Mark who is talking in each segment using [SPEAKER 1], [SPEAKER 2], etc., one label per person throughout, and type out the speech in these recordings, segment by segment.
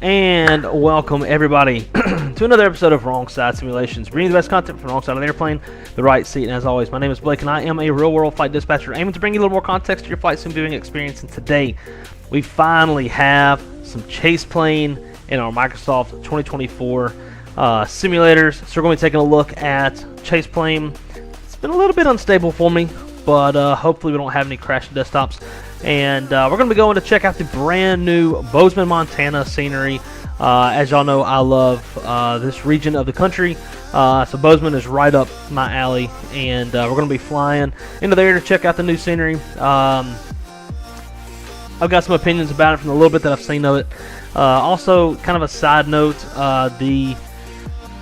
[SPEAKER 1] And welcome everybody to another episode of Wrong Side Simulations, bringing the best content from the wrong side of the airplane, the right seat. And as always, my name is Blake and I am a real-world flight dispatcher aiming to bring you a little more context to your flight sim viewing experience. And today, we finally have some Chaseplane in our Microsoft 2024 simulators. So we're going to be taking a look at Chaseplane. It's been a little bit unstable for me, but hopefully we don't have any crash desktops. And we're going to be going to check out the brand new Bozeman, Montana scenery. As y'all know, I love this region of the country. So Bozeman is right up my alley. And we're going to be flying into there to check out the new scenery. I've got some opinions about it from the little bit that I've seen of it. Also, kind of a side note, the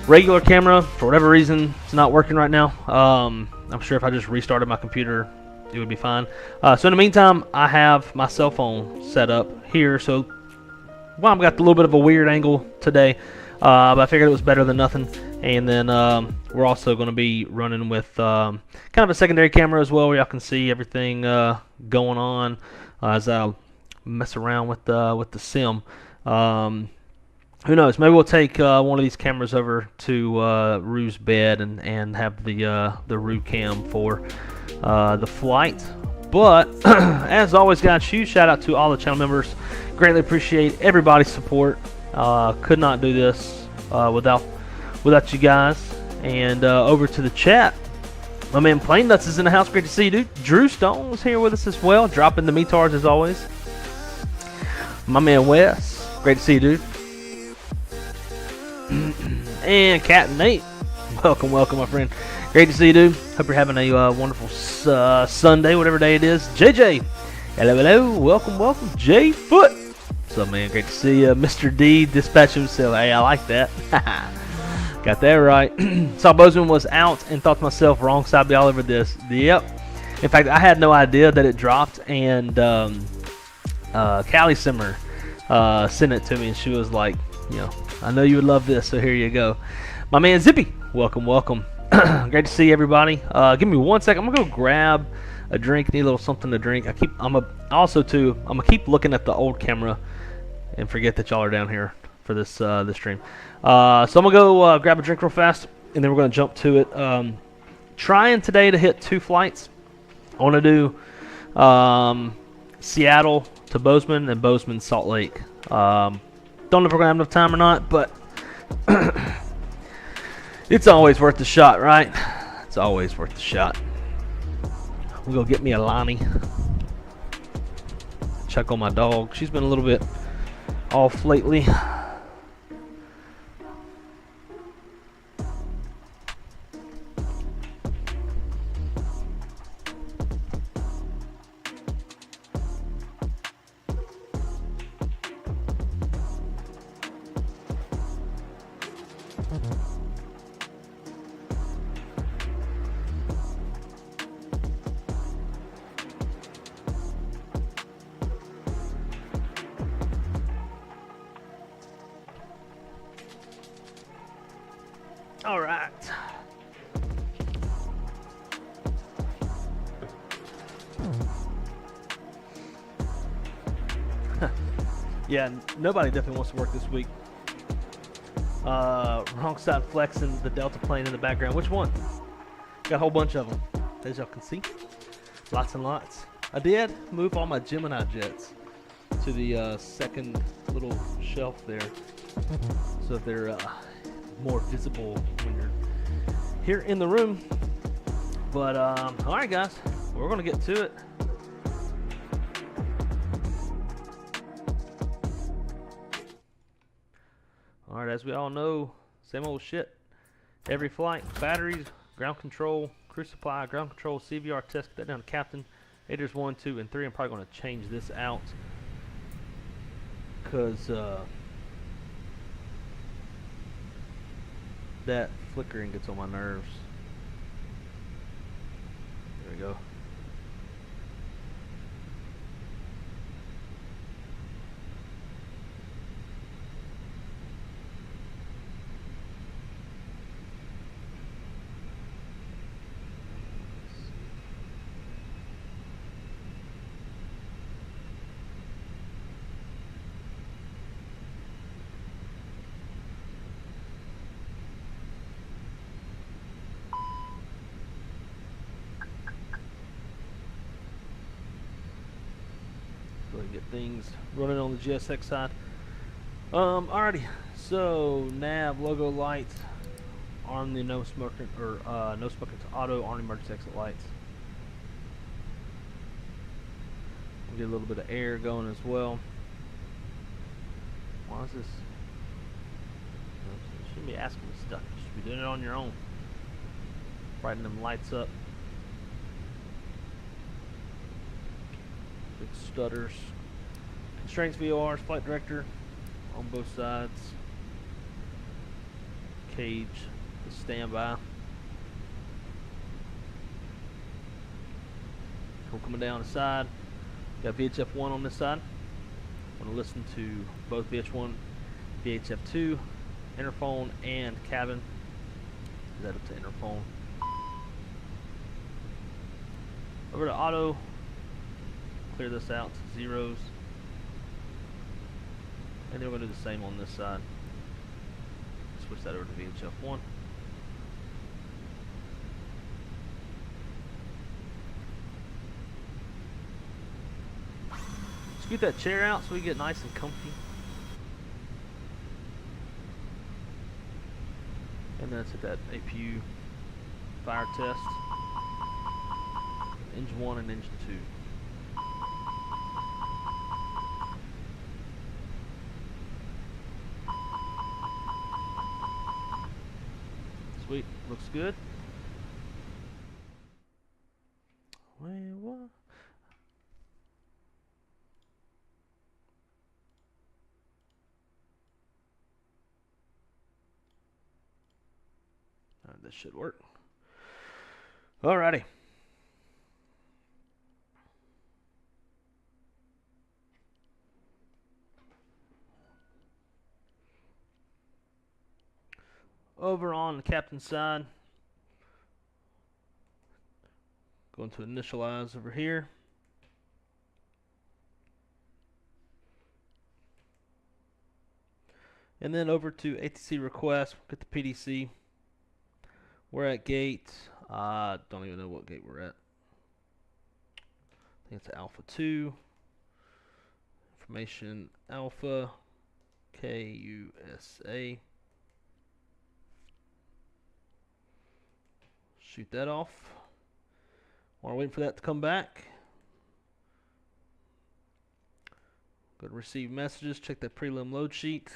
[SPEAKER 1] regular camera, for whatever reason, it's not working right now. I'm sure if I just restarted my computer, it would be fine. So in the meantime, I have my cell phone set up here. So, well, I've got a little bit of a weird angle today, but I figured it was better than nothing. And then we're also going to be running with kind of a secondary camera as well, where y'all can see everything going on as I mess around with the sim. Who knows? Maybe we'll take one of these cameras over to Rue's bed and have the Rue cam for the flight. But as always, guys, huge shout out to all the channel members. Greatly appreciate everybody's support. Could not do this without you guys. And over to the chat, my man Plane Nuts is in the house. Great to see you, dude. Drew Stone is here with us as well, dropping the metards as always. My man Wes, great to see you, dude. And Captain Nate, welcome, my friend. Great to see you, dude. Hope you're having a wonderful Sunday, whatever day it is. JJ, hello, welcome. J Foot, what's up, man? Great to see you. Mr. D, dispatch himself. Hey, I like that. Got that right. Saw Bozeman was out and thought to myself, wrong side, be all over this. Yep. In fact, I had no idea that it dropped, and Callie Simmer sent it to me, and she was like, you know, I know you would love this, so here you go. My man Zippy, welcome. Great to see everybody. Give me 1 second. I'm gonna go grab a drink. Need a little something to drink. I'm gonna keep looking at the old camera and forget that y'all are down here for this stream. So I'm gonna go grab a drink real fast, and then we're gonna jump to it. Trying today to hit 2 flights. I want to do Seattle to Bozeman and Bozeman Salt Lake. Don't know if we're gonna have enough time or not, but it's always worth the shot, right? It's always worth the shot. We'll go get me a Lonnie. Check on my dog. She's been a little bit off lately. All right. Yeah, nobody definitely wants to work this week. Wrong side flexing the Delta plane in the background. Which one? Got a whole bunch of them, as y'all can see. Lots and lots. I did move all my Gemini jets to the second little shelf there, so that they're more visible when you're here in the room. But all right, guys, we're gonna get to it. All right, as we all know, same old shit. Every flight: batteries, ground control, crew supply, ground control, CVR test. Get that down to captain. Aiders 1, 2, and 3. I'm probably gonna change this out because that flickering gets on my nerves. There we go. ahead and get things running on the GSX side. Alrighty. So nav logo lights, arm the no smoking no smoking to auto, arm emergency exit lights. We'll get a little bit of air going as well. Why is this? You shouldn't be asking me stuff. You should be doing it on your own. Brighten them lights up. Big stutters. Constraints VORs, flight director on both sides. Cage, the standby. We're coming down the side. Got VHF 1 on this side. Want to listen to both VH1, VHF 2, interphone, and cabin. Is that up to interphone? Over to auto. Clear this out to zeros. And then we're going to do the same on this side. Switch that over to VHF 1. Scoot that chair out so we get nice and comfy. And then let's hit that APU fire test. Engine 1 and engine 2. Sweet, looks good. Wait, what? Alright, this should work. Alrighty. Over on the captain's side, going to initialize over here. And then over to ATC request, get the PDC. We're at gate, don't even know what gate we're at. I think it's Alpha 2. Information Alpha, KUXIU. Shoot that off. While we're waiting for that to come back, go to receive messages, check that prelim load sheet.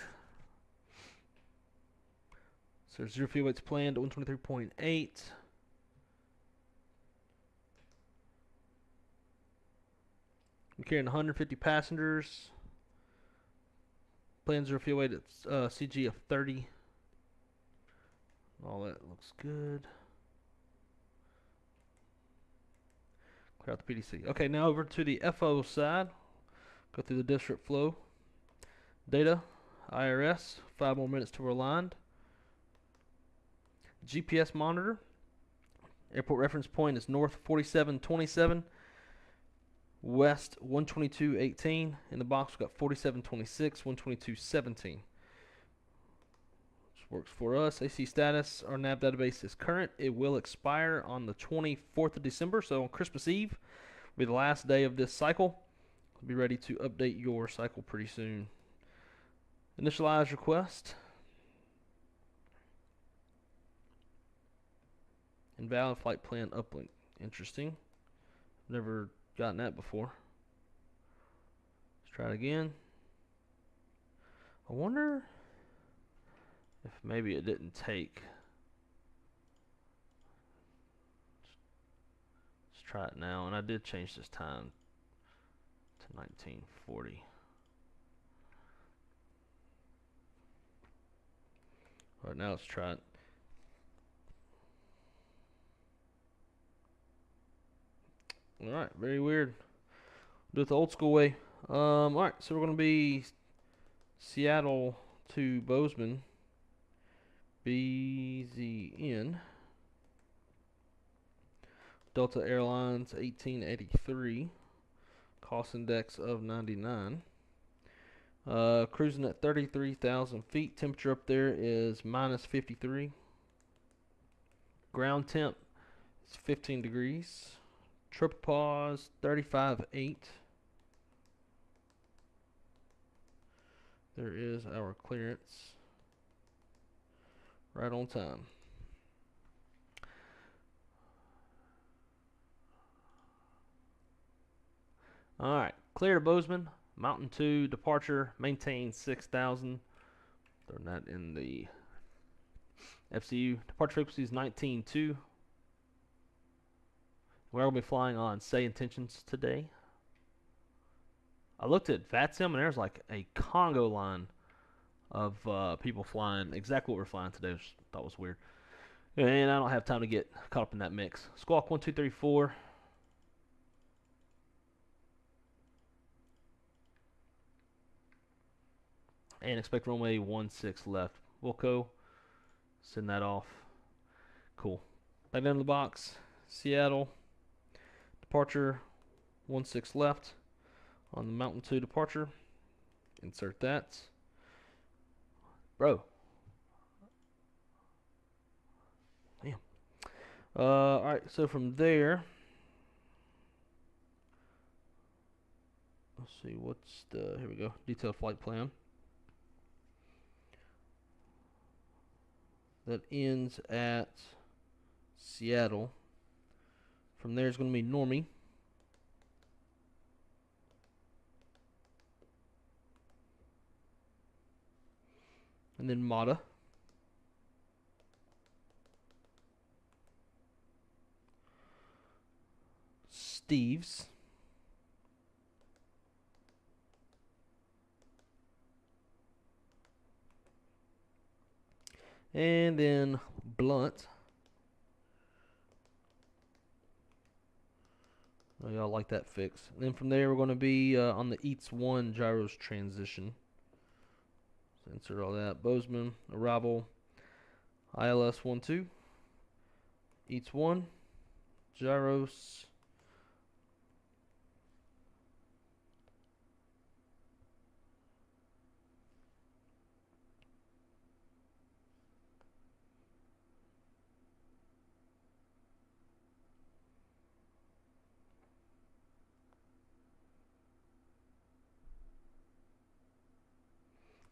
[SPEAKER 1] So there's 0 fuel weights planned, 123.8. We're carrying 150 passengers. Planned 0 fuel weight at CG of 30. All that looks good. Clear out the PDC. Okay, now over to the FO side. Go through the district flow. Data, IRS, 5 more minutes till we're aligned. GPS monitor. Airport reference point is north 4727, west 122.18. In the box we've got 4726, 122.17. Which works for us. AC status, our nav database is current. It will expire on the 24th of December, so on Christmas Eve will be the last day of this cycle. We'll be ready to update your cycle pretty soon. Initialize request. Invalid flight plan uplink. Interesting. Never gotten that before. Let's try it again. I wonder if maybe it didn't take. Let's try it now. And I did change this time to 1940. All right, now let's try it. Alright, very weird. Do it the old school way. Alright, so we're going to be Seattle to Bozeman. BZN. Delta Airlines 1883. Cost index of 99. Cruising at 33,000 feet. Temperature up there is minus 53. Ground temp is 15 degrees. Triple pause 35.8. there is our clearance. Right on time. Alright, clear to Bozeman, Mountain 2, departure, maintain 6,000. Throwing that in the FCU. Departure frequency is 19.2. We're going to be flying on Say Intentions today. I looked at VATSIM and there's like a Congo line of people flying exactly what we're flying today, which I thought was weird. And I don't have time to get caught up in that mix. Squawk 1234. And expect runway 16 left. Wilco, send that off. Cool. Back down to the box. Seattle. Departure 16 left. On the Mountain 2 departure. Insert that. Bro. Damn. Alright, so from there, let's see, what's the, here we go, detailed flight plan. That ends at Seattle. From there is going to be Normie. And then Mata. Steve's. And then Blunt. Oh, y'all like that fix. And then from there, we're going to be on the Eats 1 gyros transition. So insert all that. Bozeman, arrival, ILS 12, Eats 1, gyros.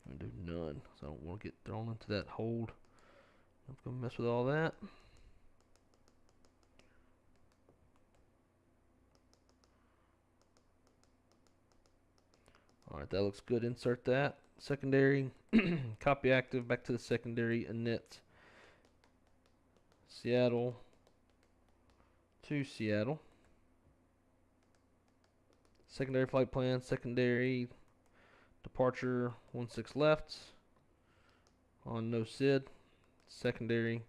[SPEAKER 1] I'm going to do none, so I don't want to get thrown into that hold. I'm going to mess with all that. Alright, that looks good. Insert that. Secondary. Copy active. Back to the secondary. Init. Seattle to Seattle. Secondary flight plan. Secondary. Departure 16 left. On no SID. Secondary.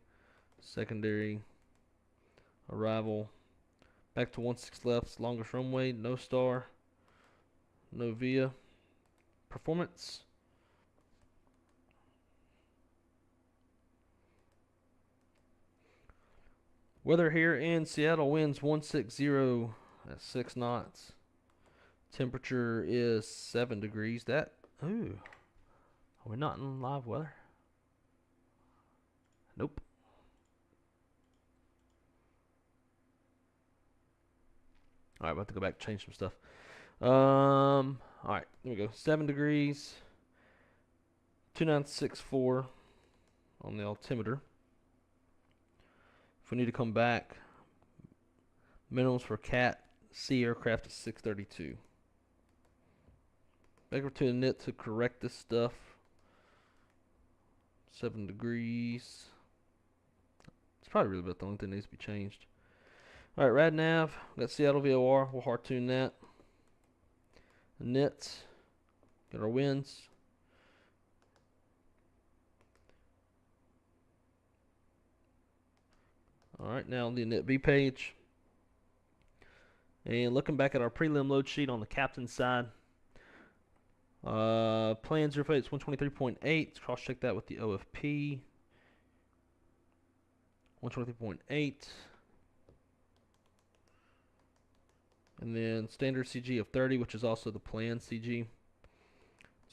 [SPEAKER 1] Secondary. Arrival. Back to 16 left. Longest runway. No star. No via. Performance. Weather here in Seattle, winds 160 at 6 knots. Temperature is 7 degrees. That, ooh, are we not in live weather? Nope. Alright, about to go back and change some stuff. Alright, there we go. 7 degrees. 2964 on the altimeter. If we need to come back, minimums for Cat C aircraft is 632. Back over to the net to correct this stuff. 7 degrees. It's probably really about the only thing that needs to be changed. Alright, rad nav. Got Seattle VOR. We'll hard tune that. Nets. Got our winds. Alright, now on the Init B page. And looking back at our prelim load sheet on the captain's side. Plan 0 is 123.8. Cross check that with the OFP. 123.8. And then standard CG of 30, which is also the plan CG.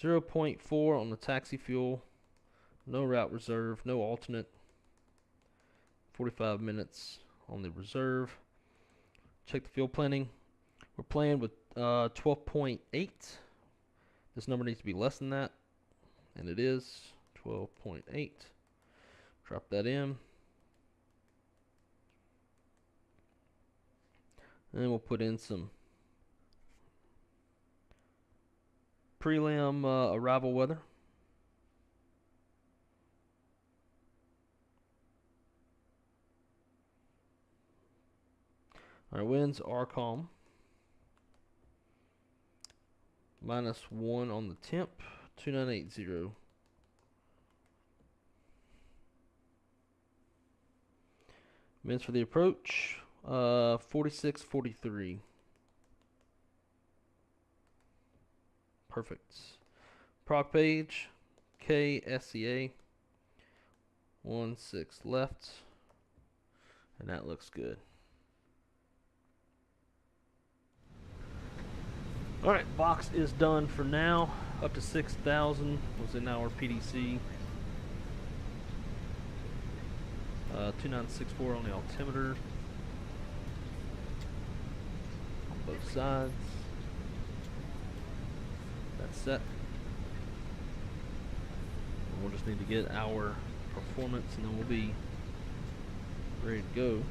[SPEAKER 1] 0.4 on the taxi fuel. No route reserve, no alternate. 45 minutes on the reserve. Check the fuel planning. We're playing with 12.8. This number needs to be less than that. and it is 12.8. Drop that in. And then we'll put in some prelim arrival weather. Our winds are calm. -1 on the temp, 2980. Winds for the approach, 46-43. Perfect. Prog page, KUXIU, 16 left, and that looks good. Alright, box is done for now. Up to 6,000 was in our PDC. 2964 on the altimeter. On both sides. That's set. And we'll just need to get our performance and then we'll be ready to go.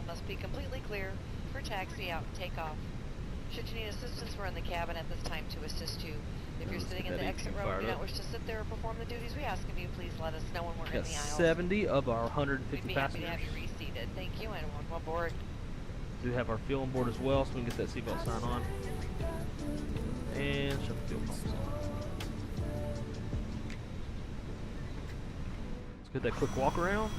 [SPEAKER 2] Must be completely clear for taxi out and takeoff. Should you need assistance, we're in the cabin at this time to assist you. If you're sitting in the exit row and do not wish to sit there or perform the duties we ask of you, please let us know when we're in the aisle.
[SPEAKER 1] 70 of our 150
[SPEAKER 2] We'd be
[SPEAKER 1] passengers.
[SPEAKER 2] happy to have you reseated. Thank you and welcome aboard.
[SPEAKER 1] Do have our fuel on board as well, so we can get that seatbelt sign on. And shut the fuel pumps on. Let's get that quick walk around.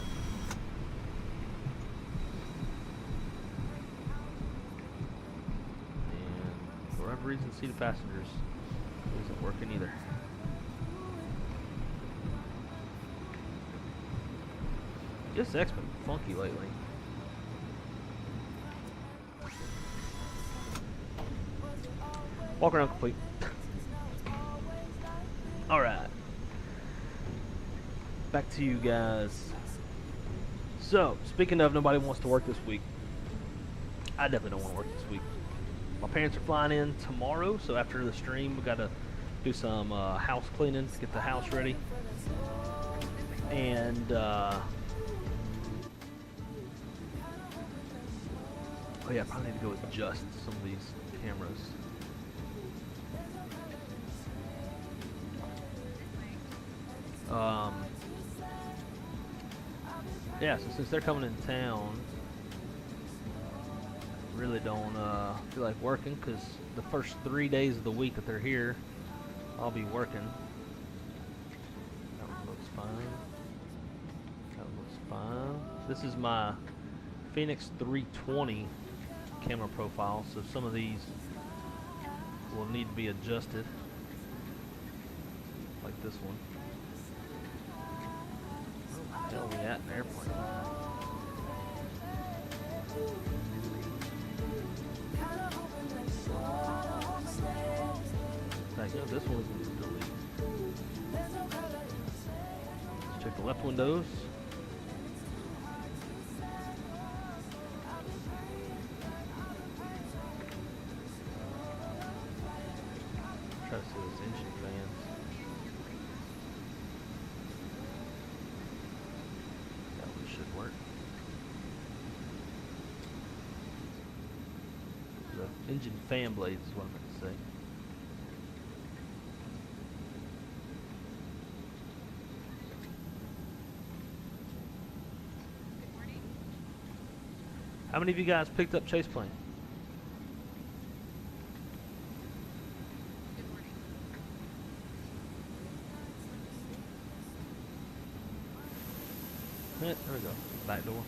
[SPEAKER 1] For whatever reason, seat of passengers isn't working either. This X's been funky lately. Walk around complete. Alright. Back to you guys. So, speaking of nobody wants to work this week, I definitely don't want to work this week. My parents are flying in tomorrow, so after the stream, we got to do some house cleaning to get the house ready. And, oh yeah, I probably need to go adjust some of these cameras. Yeah, so since they're coming in town, really don't feel like working because the first 3 days of the week that they're here, I'll be working. That one looks fine. That one looks fine. This is my Fenix 320 camera profile, so some of these will need to be adjusted, like this one. Where the hell are we at in the airplane? You know, this one's delete. Let's check the left windows. Try to see those engine fans. That one should work. The engine fan blades is what I meant to say. How many of you guys picked up Chaseplane?
[SPEAKER 3] Good morning.
[SPEAKER 1] There we go. Back door.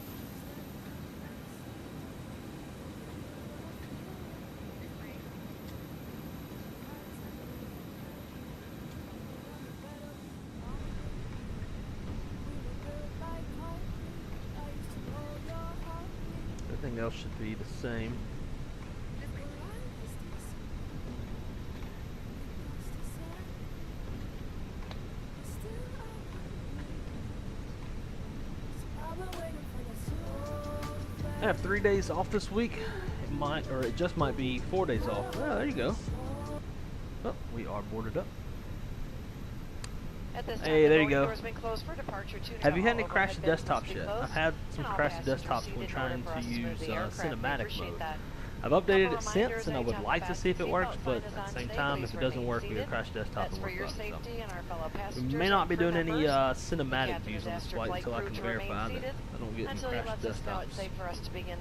[SPEAKER 1] Everything else should be the same. I have 3 days off this week, might, or it just might be 4 days off. Oh, there you go. Oh, we are boarded up.
[SPEAKER 2] At this time,
[SPEAKER 1] Hey, there
[SPEAKER 2] the
[SPEAKER 1] you
[SPEAKER 2] Boeing
[SPEAKER 1] go.
[SPEAKER 2] door has been closed for departure.
[SPEAKER 1] Have you had any
[SPEAKER 2] Overhead
[SPEAKER 1] crashed
[SPEAKER 2] bins
[SPEAKER 1] desktops
[SPEAKER 2] must be
[SPEAKER 1] yet?
[SPEAKER 2] closed,
[SPEAKER 1] I've had some
[SPEAKER 2] and all
[SPEAKER 1] crashed
[SPEAKER 2] passengers
[SPEAKER 1] desktops
[SPEAKER 2] seated
[SPEAKER 1] when
[SPEAKER 2] in
[SPEAKER 1] trying
[SPEAKER 2] order for
[SPEAKER 1] to
[SPEAKER 2] us move
[SPEAKER 1] use
[SPEAKER 2] the aircraft. We
[SPEAKER 1] cinematic
[SPEAKER 2] appreciate
[SPEAKER 1] mode.
[SPEAKER 2] that.
[SPEAKER 1] I've updated it
[SPEAKER 2] Couple
[SPEAKER 1] since,
[SPEAKER 2] reminders,
[SPEAKER 1] and I would
[SPEAKER 2] anytime
[SPEAKER 1] like
[SPEAKER 2] the
[SPEAKER 1] to see if it
[SPEAKER 2] seatbelt
[SPEAKER 1] works,
[SPEAKER 2] sign
[SPEAKER 1] but
[SPEAKER 2] is
[SPEAKER 1] at
[SPEAKER 2] on
[SPEAKER 1] the same
[SPEAKER 2] today,
[SPEAKER 1] time,
[SPEAKER 2] please
[SPEAKER 1] if it doesn't
[SPEAKER 2] remain
[SPEAKER 1] work, we
[SPEAKER 2] seated.
[SPEAKER 1] can crash desktop
[SPEAKER 2] That's
[SPEAKER 1] and
[SPEAKER 2] for
[SPEAKER 1] work
[SPEAKER 2] your
[SPEAKER 1] on it. So
[SPEAKER 2] safety and our fellow
[SPEAKER 1] we
[SPEAKER 2] passengers
[SPEAKER 1] may not
[SPEAKER 2] and
[SPEAKER 1] be
[SPEAKER 2] crew
[SPEAKER 1] doing any
[SPEAKER 2] members.
[SPEAKER 1] cinematic
[SPEAKER 2] The captain
[SPEAKER 1] views
[SPEAKER 2] has
[SPEAKER 1] on this
[SPEAKER 2] asked your
[SPEAKER 1] flight
[SPEAKER 2] flight
[SPEAKER 1] until I
[SPEAKER 2] crew
[SPEAKER 1] can
[SPEAKER 2] to remain
[SPEAKER 1] verify that
[SPEAKER 2] seated
[SPEAKER 1] I don't get any
[SPEAKER 2] until he
[SPEAKER 1] crashed
[SPEAKER 2] lets us know it's
[SPEAKER 1] desktops.
[SPEAKER 2] safe for us to begin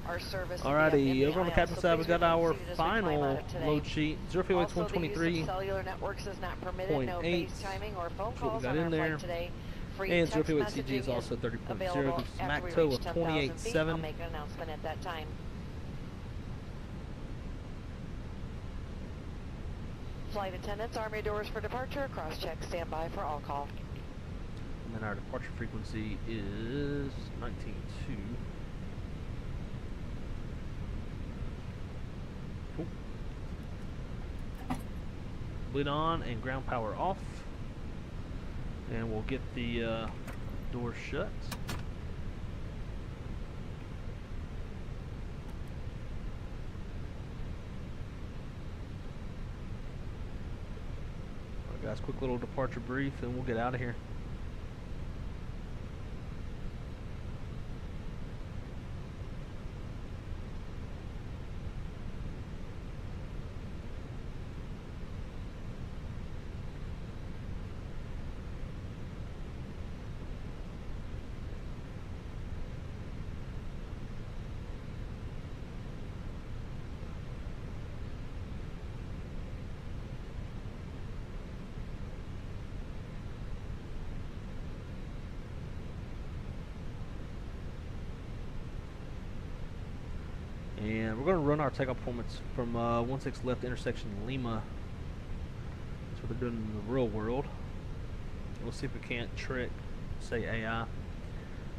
[SPEAKER 2] our service.
[SPEAKER 1] Alrighty, over on the captain side, we got our final load sheet. 0 fuel weight
[SPEAKER 2] Also, the use
[SPEAKER 1] 123.
[SPEAKER 2] of cellular networks is not permitted. No
[SPEAKER 1] 0.8.
[SPEAKER 2] FaceTiming or phone
[SPEAKER 1] That's what we
[SPEAKER 2] calls
[SPEAKER 1] got
[SPEAKER 2] on
[SPEAKER 1] in
[SPEAKER 2] our
[SPEAKER 1] there.
[SPEAKER 2] flight today. Free
[SPEAKER 1] And 0
[SPEAKER 2] text
[SPEAKER 1] fuel weight CG is
[SPEAKER 2] messaging
[SPEAKER 1] also 30.0,
[SPEAKER 2] available
[SPEAKER 1] gives us a
[SPEAKER 2] after
[SPEAKER 1] Mach
[SPEAKER 2] we
[SPEAKER 1] tow
[SPEAKER 2] reach
[SPEAKER 1] of
[SPEAKER 2] 10,000 feet. I'll
[SPEAKER 1] 28.7.
[SPEAKER 2] make an announcement at that time. Flight attendants, arm your doors for departure. Cross-check, stand by for all call.
[SPEAKER 1] And then our departure frequency is 19.2. Cool. Bleed on and ground power off. And we'll get the doors shut. Alright guys, quick little departure brief and we'll get out of here. And we're going to run our takeoff performance from 16 left intersection Lima. That's what they're doing in the real world. We'll see if we can't trick, say AI,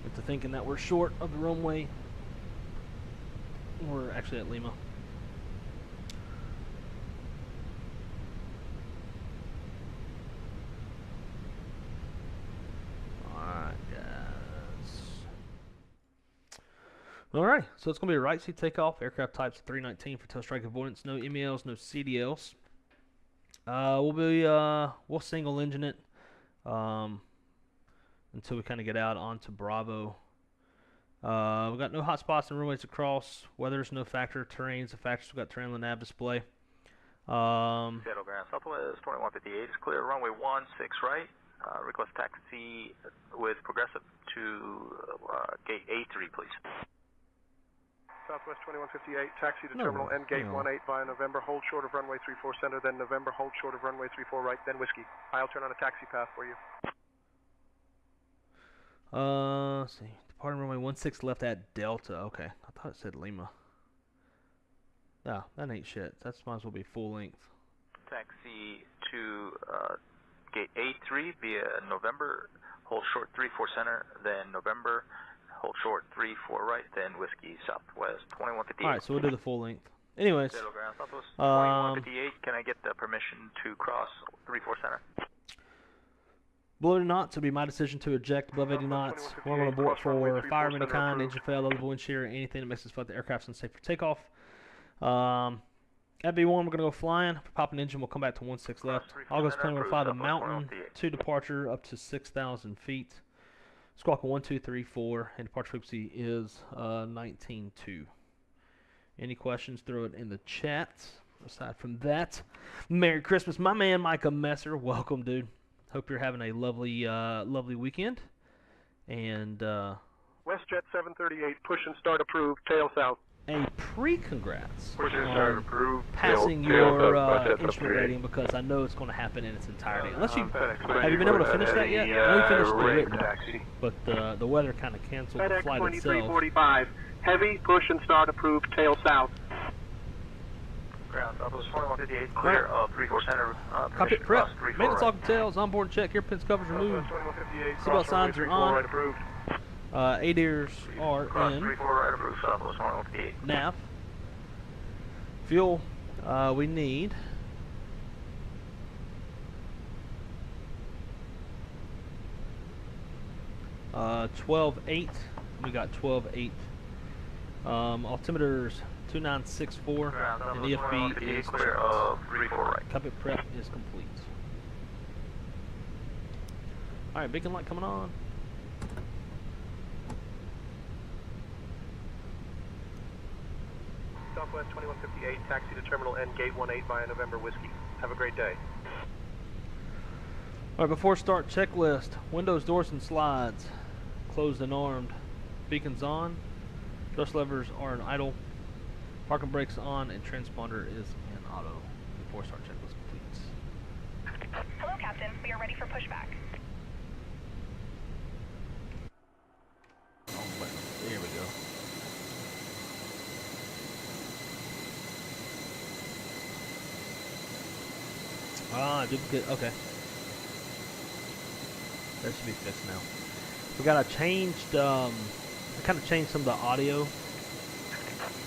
[SPEAKER 1] into thinking that we're short of the runway. We're actually at Lima. Alright, so it's going to be a right seat takeoff. Aircraft types 319 for tail strike avoidance. No MELs, no CDLs. We'll single engine it until we kind of get out onto Bravo. We've got no hot spots and runways to cross. Weather's no factor. Terrain's a factor. So we've got terrain on the nav display.
[SPEAKER 3] Seattle Ground Southwest 2158 is clear. Runway 16 right. Request taxi with Progressive to gate A3, please.
[SPEAKER 4] Southwest 2158, taxi to terminal N gate 18 via November, hold short of runway 34 center, then November, hold short of runway 34 right, then whiskey. I'll turn on a taxi path for you.
[SPEAKER 1] Let's see. Departing runway 16 left at Delta. Okay, I thought it said Lima. No, that ain't shit. That might as well be full length.
[SPEAKER 3] Taxi to gate A3 via November, hold short 34 center, then November, hold short 34 right, then whiskey Southwest 2158.
[SPEAKER 1] Alright, so we'll do the full length. Anyways,
[SPEAKER 3] Seattle Ground Southwest 2158, can I get the permission to cross 34 center?
[SPEAKER 1] below 80 knots will be my decision to eject. Above 80 knots, we're going to abort for fire of any kind, engine fail, other wind shear, anything that makes us feel like the aircraft's unsafe for takeoff. At B1, we're going to go flying. If we pop an engine, we'll come back to 16 left. August plane will fly the mountain to departure up to 6,000 feet. Squawk 1234, and departure frequency is 19.2. Any questions, throw it in the chat. Aside from that, Merry Christmas, my man Micah Messer. Welcome, dude. Hope you're having a lovely, lovely weekend. And
[SPEAKER 4] WestJet 738, push and start approved, tail south.
[SPEAKER 1] a pre-congrats
[SPEAKER 4] Push and start approved.
[SPEAKER 1] passing your instrument rating, because I know it's going to happen in its entirety. Unless you have you been able to finish that yet? I know you finished the written, but the weather kind of canceled the
[SPEAKER 4] FedEx
[SPEAKER 1] flight itself.
[SPEAKER 4] 2345, heavy, push and start approved, tail south.
[SPEAKER 3] Ground Southwest 2158, clear of 34 center.
[SPEAKER 1] Cockpit prep.
[SPEAKER 3] Maintenance
[SPEAKER 1] Maintenance log details. Onboard check. Airpins covers removed. Seatbelt signs are on.
[SPEAKER 4] Right approved.
[SPEAKER 1] ADIRs are
[SPEAKER 3] Cross
[SPEAKER 1] in.
[SPEAKER 3] 34 right approved, Southwest 2158.
[SPEAKER 1] Nav. Fuel. We need. $12.8. We got $12.8 Altimeter's 2964, and EFB is
[SPEAKER 3] clear of 34 right.
[SPEAKER 1] cockpit prep is complete. Alright, beacon light coming on.
[SPEAKER 4] Southwest 2158, taxi to Terminal N, Gate 18 via November Whiskey. Have a great day.
[SPEAKER 1] Alright, before start, checklist. Windows, doors, and slides. Closed and armed. Beacons on. Thrust levers are in idle. Parking brakes on, and transponder is in auto. Before start, checklist complete.
[SPEAKER 5] Hello, Captain. We are ready for pushback.
[SPEAKER 1] Oh, there we go. Ah, duplicate. Okay. That should be fixed now. We got changed. I kind of changed some of the audio.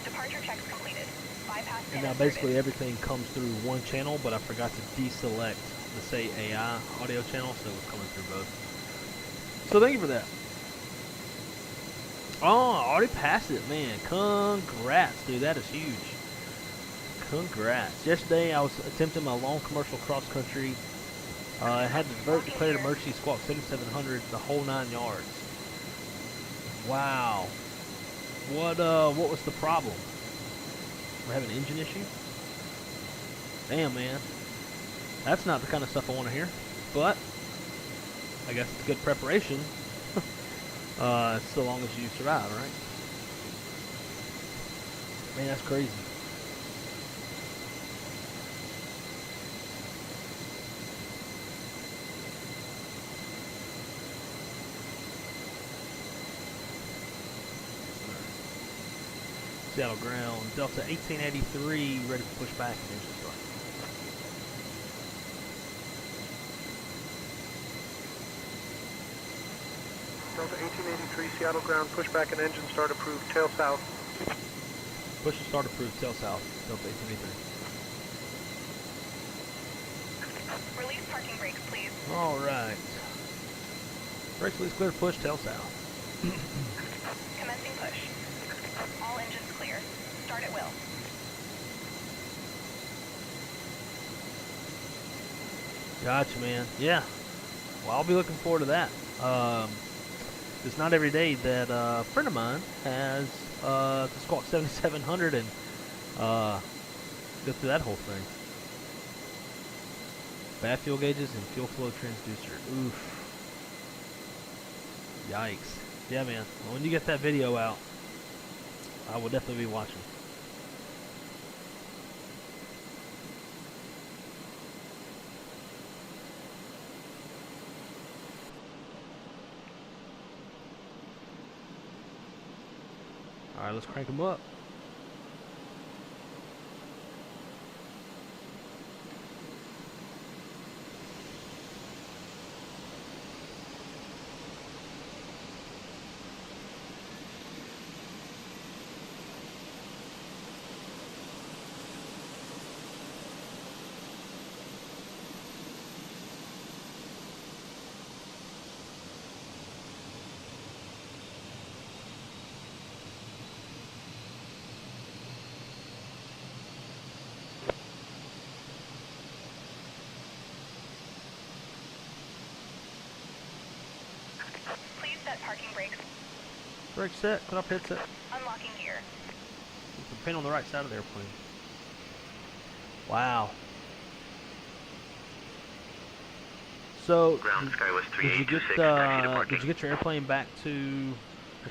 [SPEAKER 5] Departure checks completed. Bypass
[SPEAKER 1] And now basically everything comes through one channel, but I forgot to deselect the Say AI audio channel, so it was coming through both. So thank you for that. Oh, I already passed it, man. Congrats, dude. That is huge. Congrats. Yesterday I was attempting my long commercial cross country. I had to declared emergency squawk 7700 the whole 9 yards. Wow. What was the problem? We're having an engine issue? Damn, man. That's not the kind of stuff I want to hear. But I guess it's good preparation. So long as you survive, right? Man, that's crazy. Seattle ground, Delta 1883, ready for pushback and engine start.
[SPEAKER 4] Delta 1883, Seattle ground, pushback and engine start approved, tail south.
[SPEAKER 1] Push and start approved, tail south, Delta 1883.
[SPEAKER 5] Release parking brakes, please.
[SPEAKER 1] Alright. Brakes release clear, push, tail south.
[SPEAKER 5] Commencing push. All engines clear. Start at will.
[SPEAKER 1] Gotcha, man. Yeah. Well, I'll be looking forward to that. It's not every day that a friend of mine has to squawk 7700 and go through that whole thing. Bad fuel gauges and fuel flow transducer. Oof. Yikes. Yeah, man. Well, when you get that video out, I will definitely be watching. Alright, let's crank them up.
[SPEAKER 5] Please set parking brakes.
[SPEAKER 1] Brake set, cut off head set.
[SPEAKER 5] Unlocking gear.
[SPEAKER 1] Put the pin on the right side of the airplane. Wow. So, did you get your airplane back to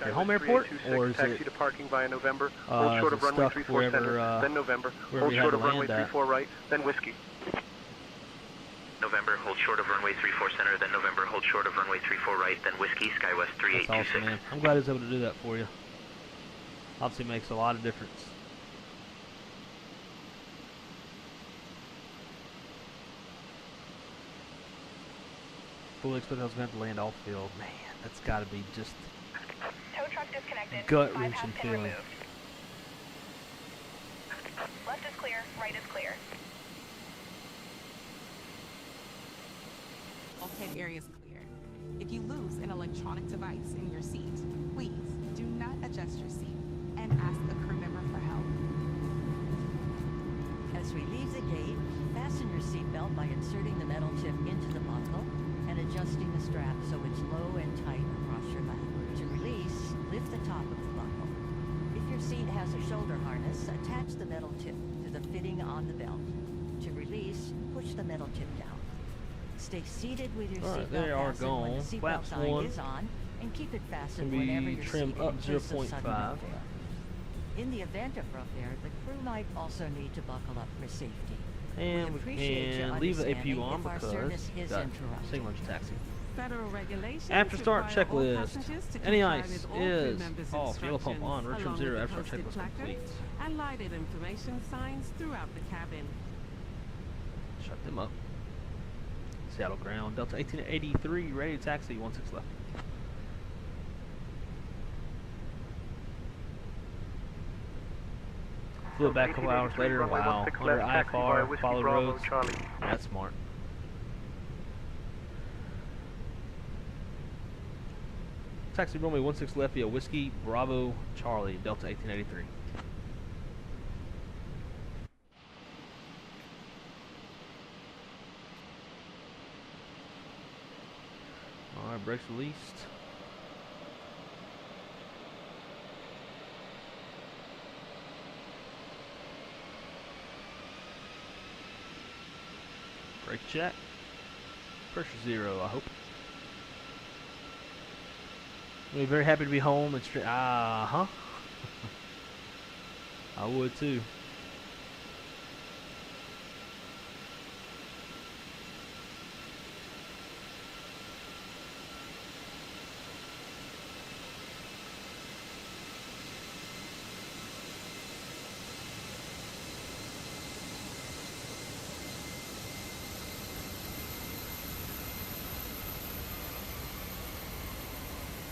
[SPEAKER 1] your home airport, or is
[SPEAKER 4] taxi
[SPEAKER 1] it
[SPEAKER 4] to parking via November, hold short of runway 34 center, then November, hold short of runway 34 right, then Whiskey.
[SPEAKER 3] November, hold short of runway 34 center, then November, hold short of runway 34 right, then Whiskey, Skywest 3826.
[SPEAKER 1] That's awesome, man. I'm glad I was able to do that for you. Obviously makes a lot of difference. Fully expect I was going to have to land off field. Man, that's got to be just
[SPEAKER 5] Tow truck disconnected.
[SPEAKER 1] gut-wrenching
[SPEAKER 5] Bypass pin
[SPEAKER 1] feeling.
[SPEAKER 5] removed. Left is clear, right is clear.
[SPEAKER 6] Bulkhead area is clear. If you lose an electronic device in your seat, please do not adjust your seat. and ask a crew member for help.
[SPEAKER 7] As we leave the gate, fasten your seatbelt by inserting the metal tip into the buckle and adjusting the strap so it's low and tight across your lap. To release, lift the top of the buckle. If your seat has a shoulder harness, attach the metal tip to the fitting on the belt. To release, push the metal tip down. Stay seated with your seatbelt fastened when the seatbelt sign is on, and keep it fastened whenever you're seated in case of sudden rough air. In the event of rough air, the crew might also need to buckle up for safety.
[SPEAKER 1] And we can leave the APU on because we've got signal taxi.
[SPEAKER 8] Federal regulations
[SPEAKER 1] After start
[SPEAKER 8] require all
[SPEAKER 1] checklist.
[SPEAKER 8] passengers to
[SPEAKER 1] Any
[SPEAKER 8] comply
[SPEAKER 1] ice
[SPEAKER 8] with all
[SPEAKER 1] is
[SPEAKER 8] crew members'
[SPEAKER 1] off. Yellow pump on. Red trim
[SPEAKER 8] instructions,
[SPEAKER 1] 0.
[SPEAKER 8] along
[SPEAKER 1] After
[SPEAKER 8] with
[SPEAKER 1] start checklist
[SPEAKER 8] posted
[SPEAKER 1] complete.
[SPEAKER 8] placards and lighted information signs throughout the cabin.
[SPEAKER 1] Shut them up. Seattle ground. Delta 1883 ready to taxi. 16 left. Flew it back a couple hours later. Wow. Under IFR. Follow roads. That's smart. Taxi runway 16 left via Whiskey Bravo Charlie. Delta 1883. Alright, brakes released. Brake check. Pressure 0, I hope. We're very happy to be home and straight. I would too.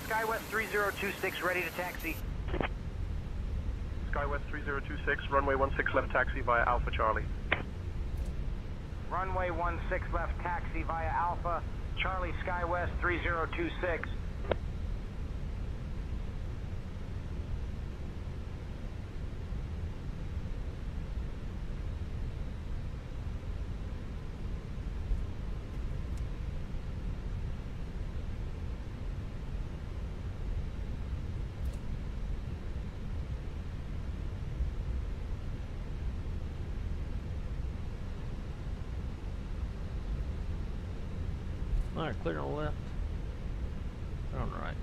[SPEAKER 9] SkyWest 3026 ready to taxi.
[SPEAKER 4] SkyWest 3026, runway 16 left taxi via Alpha Charlie.
[SPEAKER 9] Runway 16 left taxi via Alpha Charlie SkyWest 3026.
[SPEAKER 1] Alright, clear on the left. Clear on the right.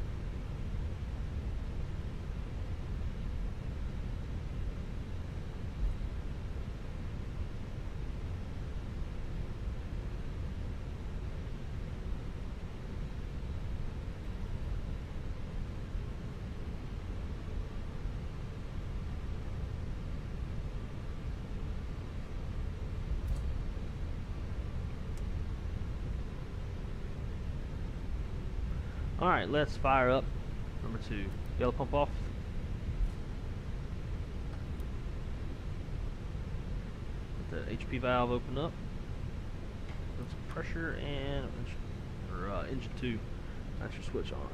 [SPEAKER 1] Alright, let's fire up number 2. Yellow pump off. Let the HP valve open up. Put some pressure and engine 2. That's your switch on.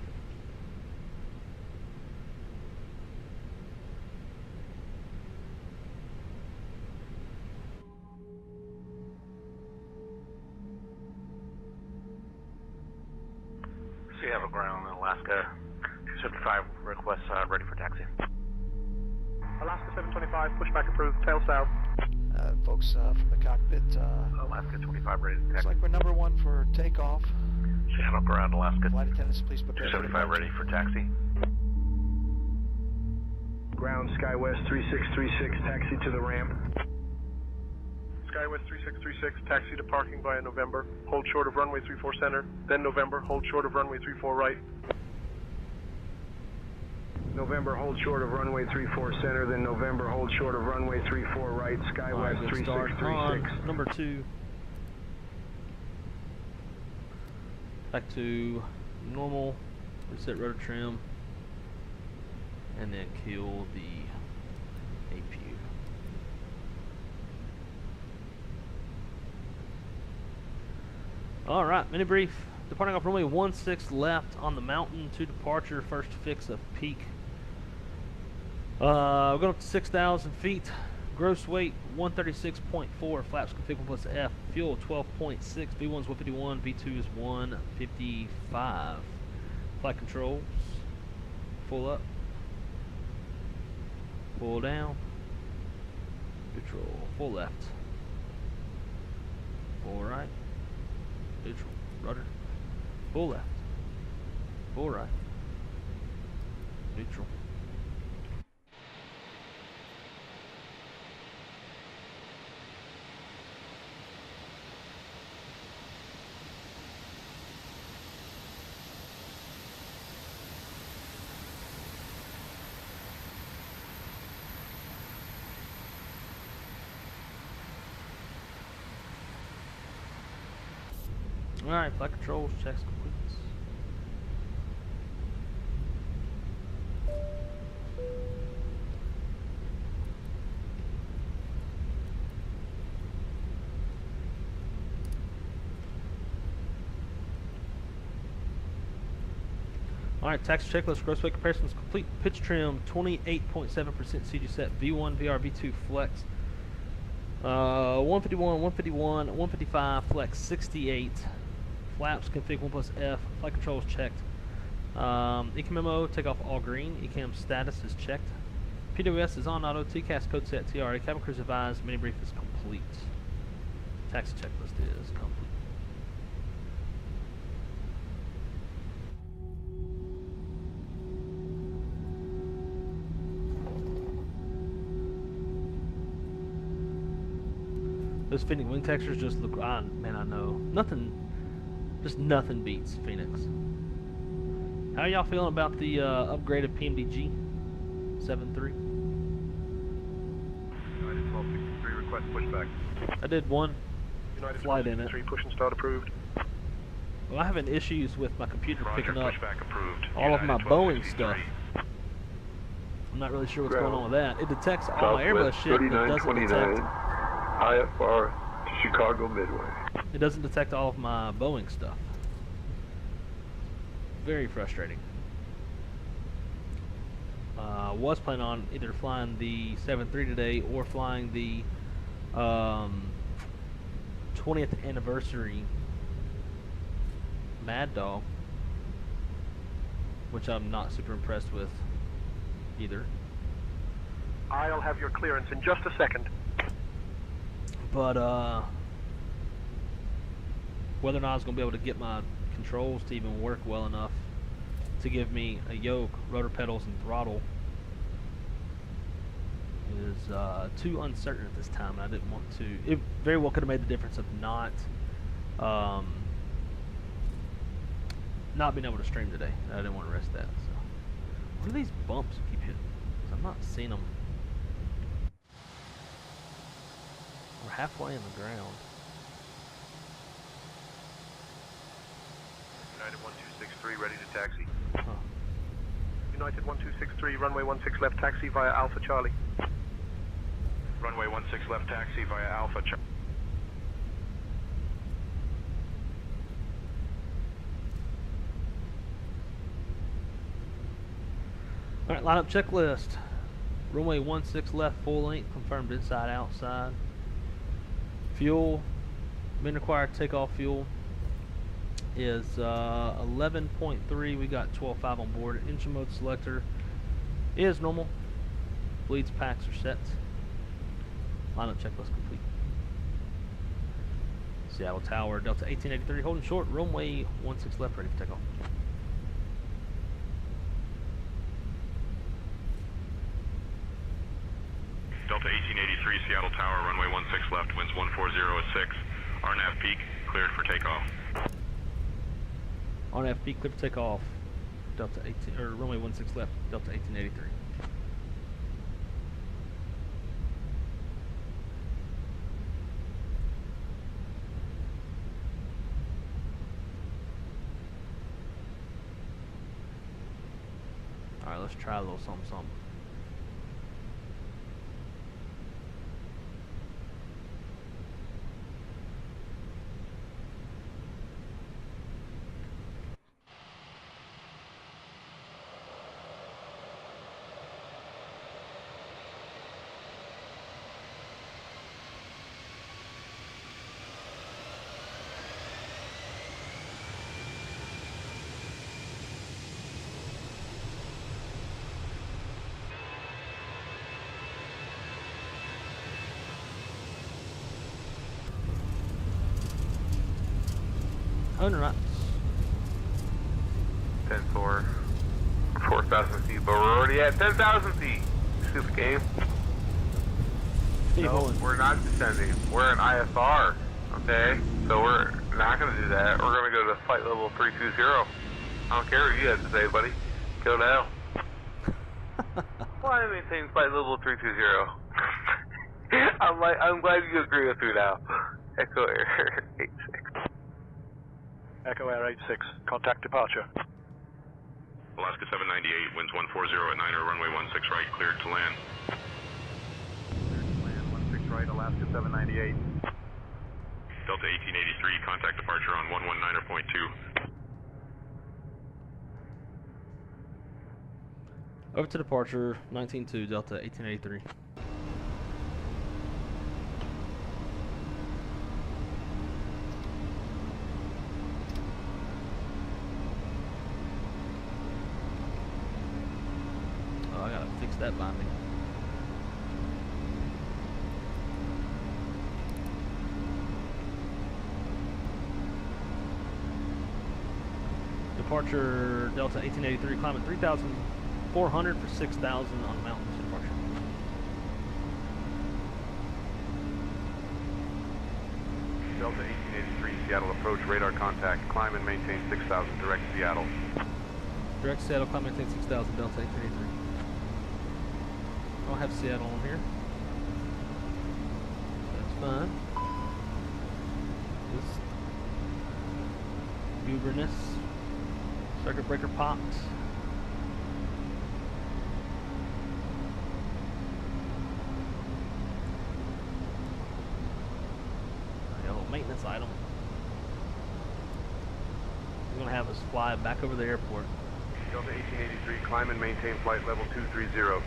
[SPEAKER 3] Seattle ground, Alaska 275 request ready for taxi.
[SPEAKER 4] Alaska 725, pushback approved, tail south.
[SPEAKER 10] Folks from the cockpit,
[SPEAKER 3] Alaska 25 ready to taxi.
[SPEAKER 10] looks like we're number 1 for takeoff.
[SPEAKER 3] Seattle ground, Alaska
[SPEAKER 10] Flight attendants, please prepare.
[SPEAKER 3] 275 ready for taxi.
[SPEAKER 9] Ground SkyWest 3636 taxi to the ramp.
[SPEAKER 4] SkyWest 3636, taxi to parking via November, hold short of runway 34 center, then November, hold short of runway 34 right.
[SPEAKER 9] November, hold short of runway 34 center, then November, hold short of runway 34 right, SkyWest 3636.
[SPEAKER 1] Number 2. Back to normal, reset rotor trim, and then kill the APU. Alright, mini brief. Departing off runway 16 left on the mountain to departure. First fix of peak We're going up to 6,000 feet. Gross weight 136.4. Flaps configurable plus F. Fuel 12.6. V1's 151. V2 is 155. Flight controls. Full up. Full down. Neutral. Full left. Full right. Neutral. Rudder. Full left. Full right. Neutral. Alright, flight controls, checks complete. Alright, taxi checklist, gross weight comparisons complete. Pitch trim 28.7% CG set, V1, VR, V2 flex. 151, 151, 155, flex 68. Flaps config 1 plus F. Flight controls checked. ECAM memo, take off all green. ECAM status is checked. PWS is on auto. TCAS code set TRA. Cabin crews advised. Mini brief is complete. Taxi checklist is complete. Those Fenix wing textures just look, man, I know. Just nothing beats Fenix. How y'all feeling about the upgraded PMDG 7.3?
[SPEAKER 4] United 1263, request pushback.
[SPEAKER 1] I did one
[SPEAKER 4] United
[SPEAKER 1] flight in it.
[SPEAKER 4] Push and start approved.
[SPEAKER 1] Well, I'm having issues with my computer picking up
[SPEAKER 4] approved.
[SPEAKER 1] all of my Boeing stuff. I'm not really sure what's going on with that. It detects all my Airbus shit, but it doesn't detect
[SPEAKER 9] IFR to Chicago Midway.
[SPEAKER 1] It doesn't detect all of my Boeing stuff. Very frustrating. Was planning on either flying the 7.3 today or flying the 20th anniversary Mad Dog, which I'm not super impressed with either.
[SPEAKER 4] I'll have your clearance in just a second.
[SPEAKER 1] But whether or not I was going to be able to get my controls to even work well enough to give me a yoke, rotor pedals, and throttle is too uncertain at this time. I didn't want to. It very well could have made the difference of not being able to stream today. I didn't want to risk that. So, what are these bumps I keep hitting? 'Cause I'm not seeing them. We're halfway in the ground.
[SPEAKER 4] United 1263, ready to taxi.
[SPEAKER 1] Huh.
[SPEAKER 4] United 1263, runway 16 left, taxi via Alpha Charlie.
[SPEAKER 9] Runway 16 left, taxi via Alpha Charlie.
[SPEAKER 1] Alright, lineup checklist. Runway 16 left, full length, confirmed inside, outside. Fuel, min required takeoff fuel is 11.3. We got 12.5 on board. Engine mode selector is normal. Bleeds, packs are set. Lineup checklist complete. Seattle Tower, Delta 1883, holding short. Runway 16 left, ready for takeoff.
[SPEAKER 11] Delta 1883, Seattle Tower, runway 16 left, winds 140 at 6. RNAV peak, cleared for takeoff.
[SPEAKER 1] RNAV peak, cleared for takeoff. Delta 18, or runway 16 left, Delta 1883. Alright, let's try a little something, something. 100 knots.
[SPEAKER 11] 10-4. 4,000 feet, but we're already at 10,000 feet. Stupid game. No, we're not descending. We're in IFR. Okay? So we're not going to do that. We're going to go to flight level 320. I don't care what you have to say, buddy. Go to hell. Why maintain flight level 320? I'm glad you agree with me now. Echo Air 86.
[SPEAKER 4] Echo Air 86, contact departure.
[SPEAKER 11] Alaska 798, winds 140 at 9 or runway 16 right, cleared to land.
[SPEAKER 4] Cleared to land, 16 right, Alaska 798.
[SPEAKER 11] Delta 1883, contact departure on 119.2.
[SPEAKER 1] Over to departure, 19-2, Delta 1883. Oh, I gotta fix that binding. Departure, Delta 1883, climb at 3,400 for 6,000 on mountain to departure.
[SPEAKER 12] Delta 1883, Seattle approach, radar contact, climb and maintain 6,000, direct Seattle.
[SPEAKER 1] Direct Seattle, climb maintain 6,000, Delta 1883. I don't have Seattle on here. That's fine. This gooberness. Circuit breaker popped. A little maintenance item. We're gonna have us fly back over the airport.
[SPEAKER 12] Delta 1883, climb and maintain flight level 230.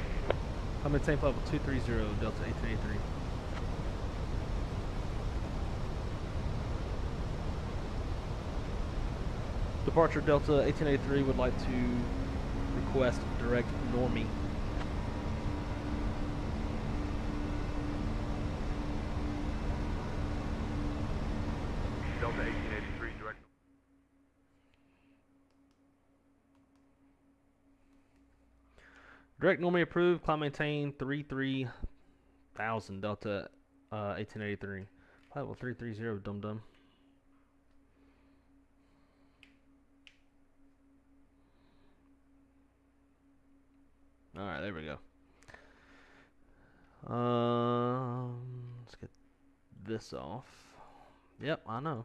[SPEAKER 1] Climb and maintain flight level 230, Delta 1883. Departure Delta 1883 would like to request direct normie.
[SPEAKER 12] Delta 1883, direct.
[SPEAKER 1] Direct normie approved. Climb maintain 33,000 Delta 1883. Flight level 330, dum dum. Alright, there we go. Let's get this off. Yep, I know.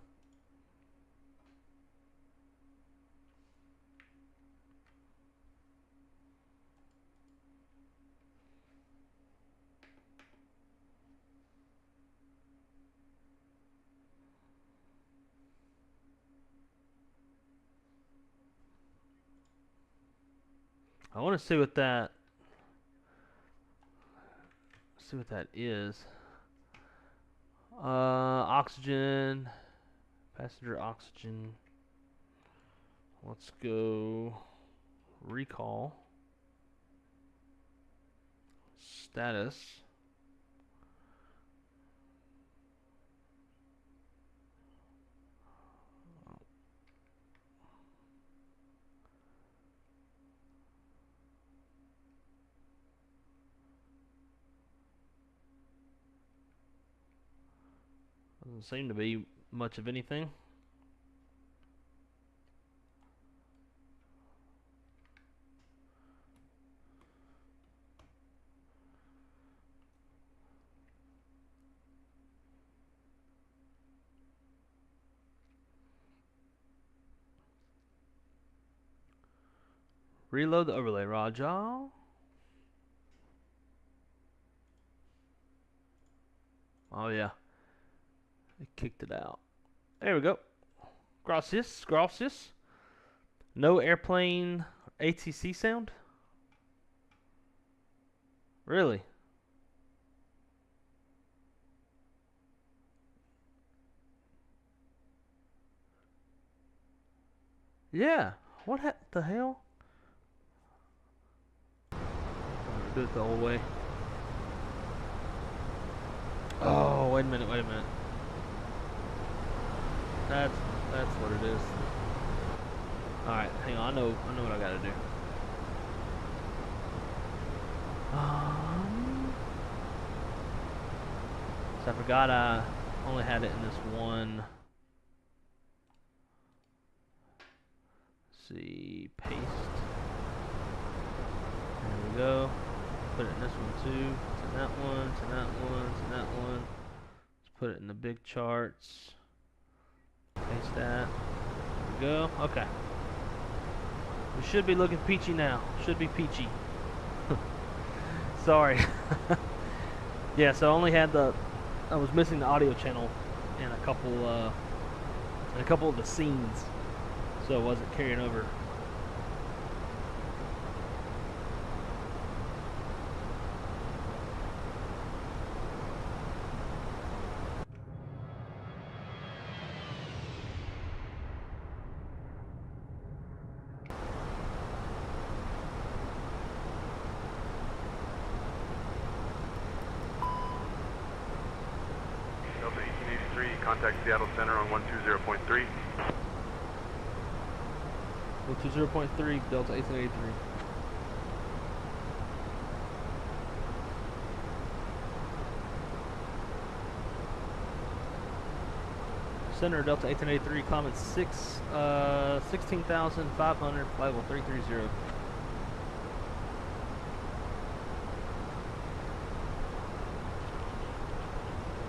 [SPEAKER 1] I want to see what that is. Oxygen, passenger oxygen. Let's go recall status. Doesn't seem to be much of anything. Reload the overlay, Roger. Oh yeah. They kicked it out. There we go. Gracias, gracias. No airplane ATC sound? Really? Yeah. What the hell? Do it the old way. Oh, wait a minute, wait a minute. That's That's what it is. Alright, hang on, I know what I gotta do. So I forgot I only had it in this one. Let's see, paste. There we go. Put it in this one too. It's in that one, it's in that one, it's in that one. Let's put it in the big charts. Paste that. There we go. Okay. We should be looking peachy now. Should be peachy. Sorry. Yeah, so I only had I was missing the audio channel and a couple of the scenes, so it wasn't carrying over.
[SPEAKER 12] Delta 1883, contact Seattle Center on 120.3.
[SPEAKER 1] 120.3, Delta 1883. Center, Delta 1883, climbing 16,500, flight level 330.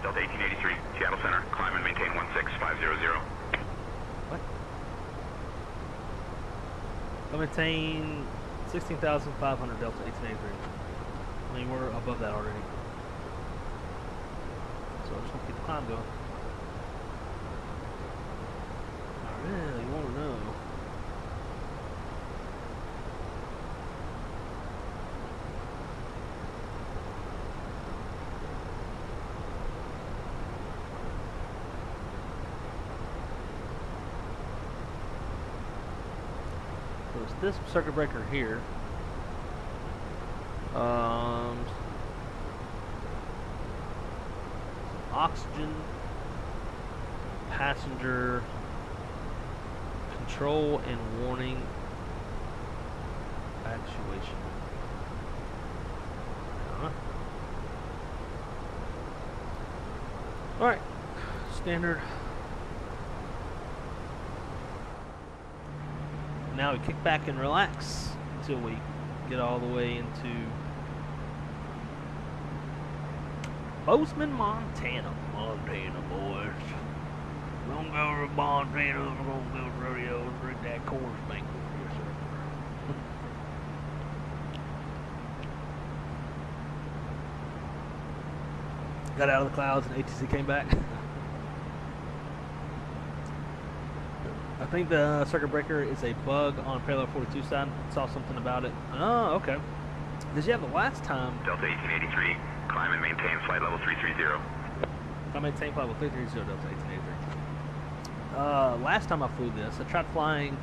[SPEAKER 13] Delta 1883, Seattle Center, climb and maintain 16500.
[SPEAKER 1] What? I'll maintain 16,500, Delta 1883. I mean, we're above that already. So I'm just gonna keep the climb going. I really want to know. So it's this circuit breaker here. Oxygen, passenger control and warning actuation. Alright, standard. Now we kick back and relax until we get all the way into Bozeman, Montana. Montana, boys. We're gonna go to Montana, we're gonna build rodeos, drink that corn spank. Yes, sir. Got out of the clouds and ATC came back. I think the circuit breaker is a bug on parallel 42 side. Saw something about it. Oh, okay. Did you have the last time?
[SPEAKER 13] Delta 1883, climb and maintain flight level 330.
[SPEAKER 1] I maintain flight level 330, Delta 1883. Last time I flew this, I tried flying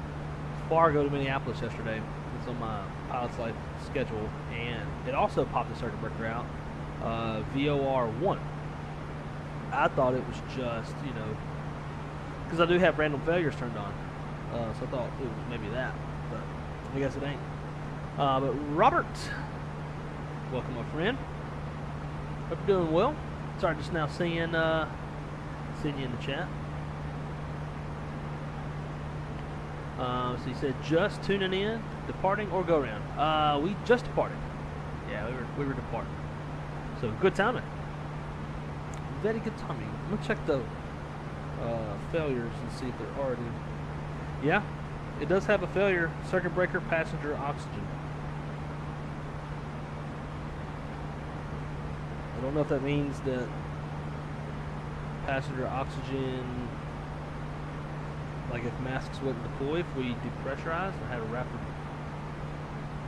[SPEAKER 1] Fargo to Minneapolis yesterday. It's on my pilot's life schedule, and it also popped the circuit breaker out. VOR1. I thought it was just, you know, because I do have random failures turned on, so I thought it was maybe that, but I guess it ain't. But Robert, welcome, my friend. Hope you're doing well. Sorry, just now seeing you in the chat. So you said just tuning in, departing or go around. We just departed. Yeah, we were departing. So good timing. Very good timing. I'm gonna check the failures and see if they're already. Yeah, it does have a failure. Circuit breaker, passenger oxygen. I don't know if that means that passenger oxygen, like if masks wouldn't deploy if we depressurize or had a rapid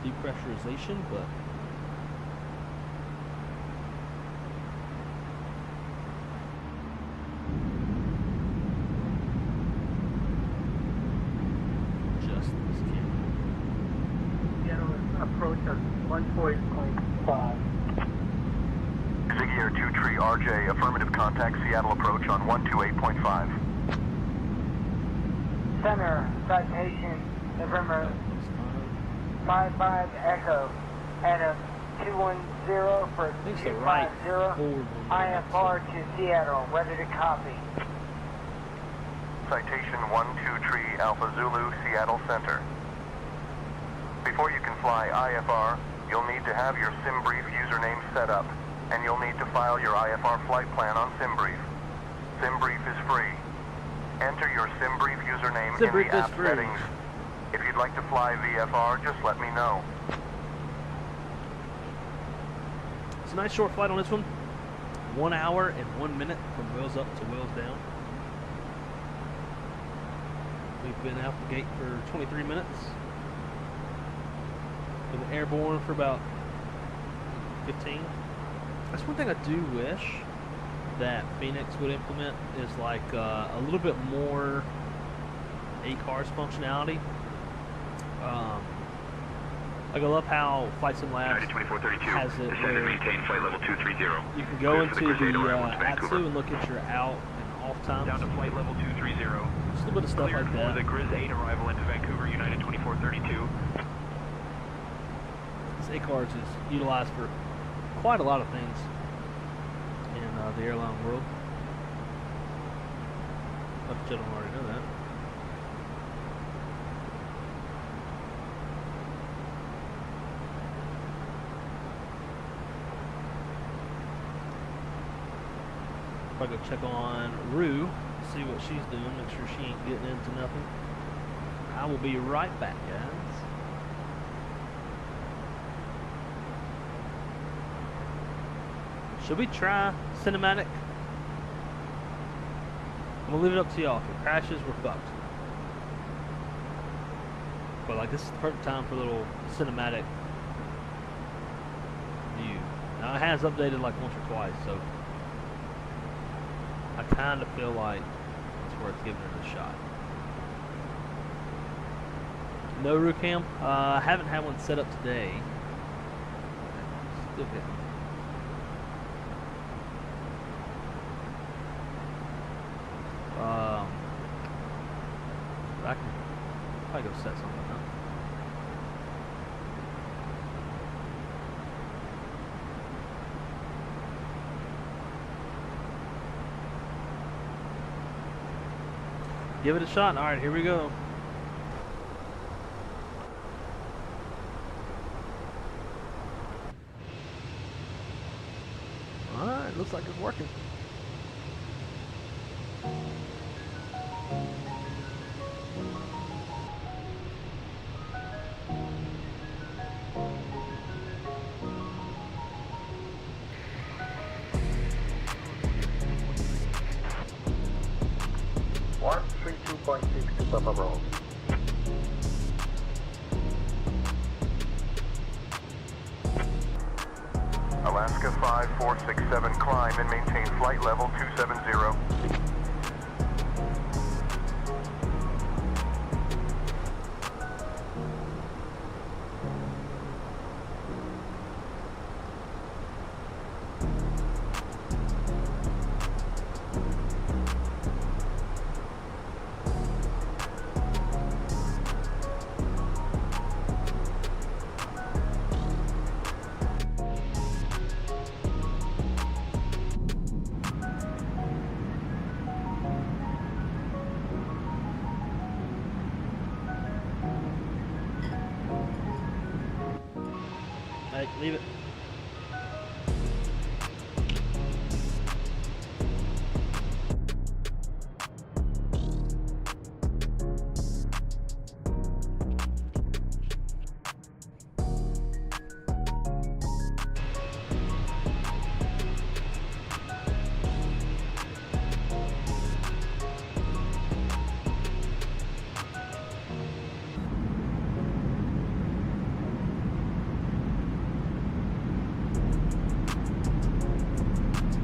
[SPEAKER 1] depressurization, but
[SPEAKER 14] approach on 1.5.
[SPEAKER 15] Ziggy Air 2 Tree RJ, affirmative contact Seattle approach on 128.5.
[SPEAKER 14] Center, citation November 55 Echo, Adam 210 for 250, IFR to Seattle, ready to copy.
[SPEAKER 15] Citation 123 Alpha Zulu, Seattle Center. Before you can fly IFR, you'll need to have your SimBrief username set up, and you'll need to file your IFR flight plan on SimBrief. SimBrief is free. Enter your SimBrief username in the app settings. If you'd like to fly VFR, just let me know.
[SPEAKER 1] It's a nice short flight on this one. 1 hour and 1 minute from wheels up to wheels down. We've been out the gate for 23 minutes. Been airborne for about 15. That's one thing I do wish that Fenix would implement is like a little bit more ACARS functionality. Like I love how Flight Sim Labs has it where
[SPEAKER 13] maintain flight level 230.
[SPEAKER 1] You can go into the ATSU and look at your out and off times.
[SPEAKER 13] Down to flight level 230.
[SPEAKER 1] Just a little bit of stuff like that.
[SPEAKER 13] For the Grizz 8 arrival into Vancouver, United 2432.
[SPEAKER 1] This ACARS is utilized for quite a lot of things in the airline world. I bet you don't already know that. I'll go check on Rue, see what she's doing, make sure she ain't getting into nothing. I will be right back, guys. Should we try cinematic? I'm gonna leave it up to y'all. If it crashes, we're fucked. But like, this is the perfect time for a little cinematic view. Now it has updated like once or twice, so I kind of feel like it's worth giving it a shot. No RuCam? I haven't had one set up today. Still getting. I can probably go set something up. Give it a shot. All right, here we go. All right, looks like it's working.
[SPEAKER 15] Alaska 5467, climb and maintain flight level 270.
[SPEAKER 1] Hey, leave it.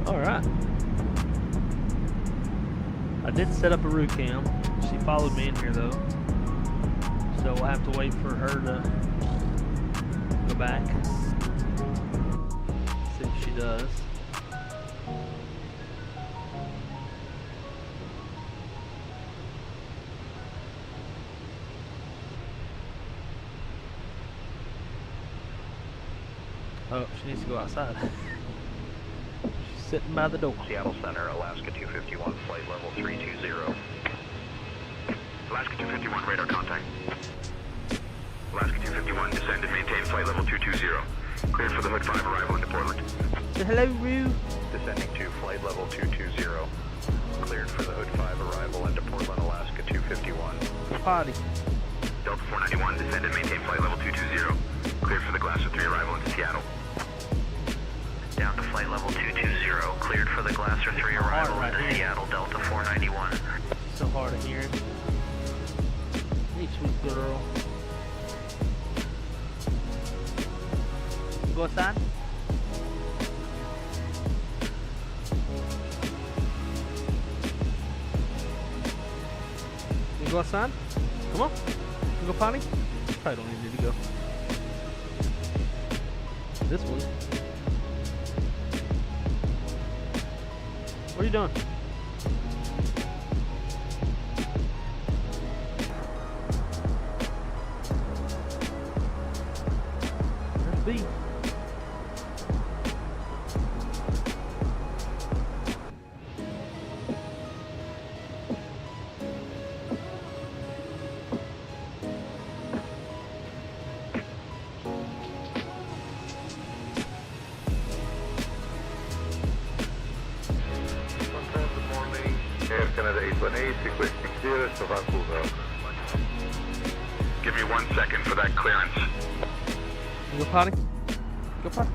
[SPEAKER 1] Alright. I did set up a RuCam. She followed me in here though. So we'll have to wait for her to go back. See if she does. Oh, she needs to go outside. She's sitting by the door.
[SPEAKER 15] Seattle Center, Alaska 251, flight level 320.
[SPEAKER 13] Alaska 251, radar contact. Alaska 251, descend and maintain flight level 220. Cleared for the Hood 5 arrival into Portland.
[SPEAKER 1] Say hello, Roo.
[SPEAKER 15] Descending to flight level 220. Cleared for the Hood 5 arrival into Portland, Alaska 251.
[SPEAKER 1] Potty.
[SPEAKER 13] Delta 491, descend and maintain flight level 220. Cleared for the Glasser 3 arrival into Seattle.
[SPEAKER 15] Down to flight level 220. Cleared for the Glasser 3 arrival
[SPEAKER 1] right
[SPEAKER 15] into
[SPEAKER 1] here.
[SPEAKER 15] Seattle, Delta 491.
[SPEAKER 1] So hard of hearing. Hey, sweet girl. You go outside? You go outside? Come on. You go potty? Probably don't need to go. This one. What are you doing? That's B.
[SPEAKER 12] Air Canada 818, requesting clearance to Vancouver.
[SPEAKER 13] Give me 1 second for that clearance.
[SPEAKER 1] You go potty? Go potty.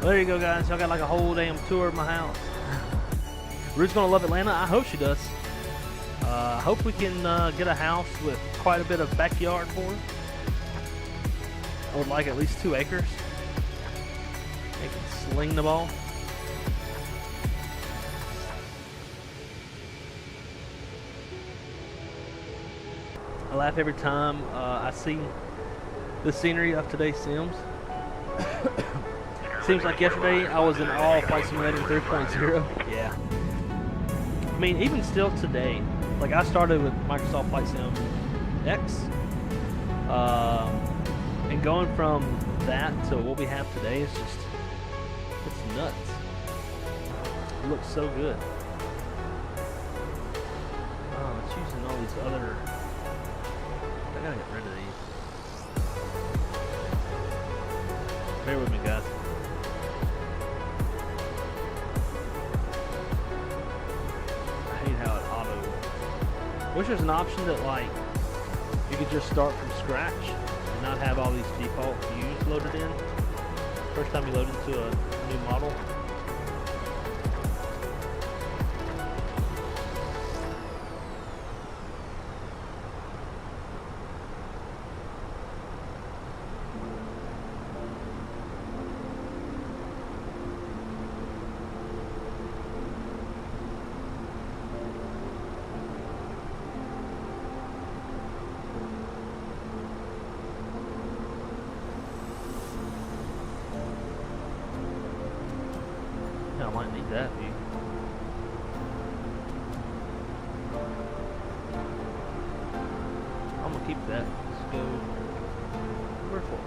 [SPEAKER 1] Well, there you go, guys. Y'all got like a whole damn tour of my house. Ruth's gonna love Atlanta. I hope she does. I hope we can get a house with quite a bit of backyard for her. I would like at least 2 acres. They can sling the ball. I laugh every time I see the scenery of today's Sims. Seems like yesterday I was in all Flight Simulator 3.0. Yeah. I mean, even still today, like I started with Microsoft Flight Sim X, and going from that to what we have today is just, it's nuts. It looks so good. Oh, it's using all these other, I gotta get rid of these. Bear with me, guys. How it auto. Wish there's an option that like you could just start from scratch and not have all these default views loaded in. First time you load into a new model. I might need that view. that. Let's go number 4.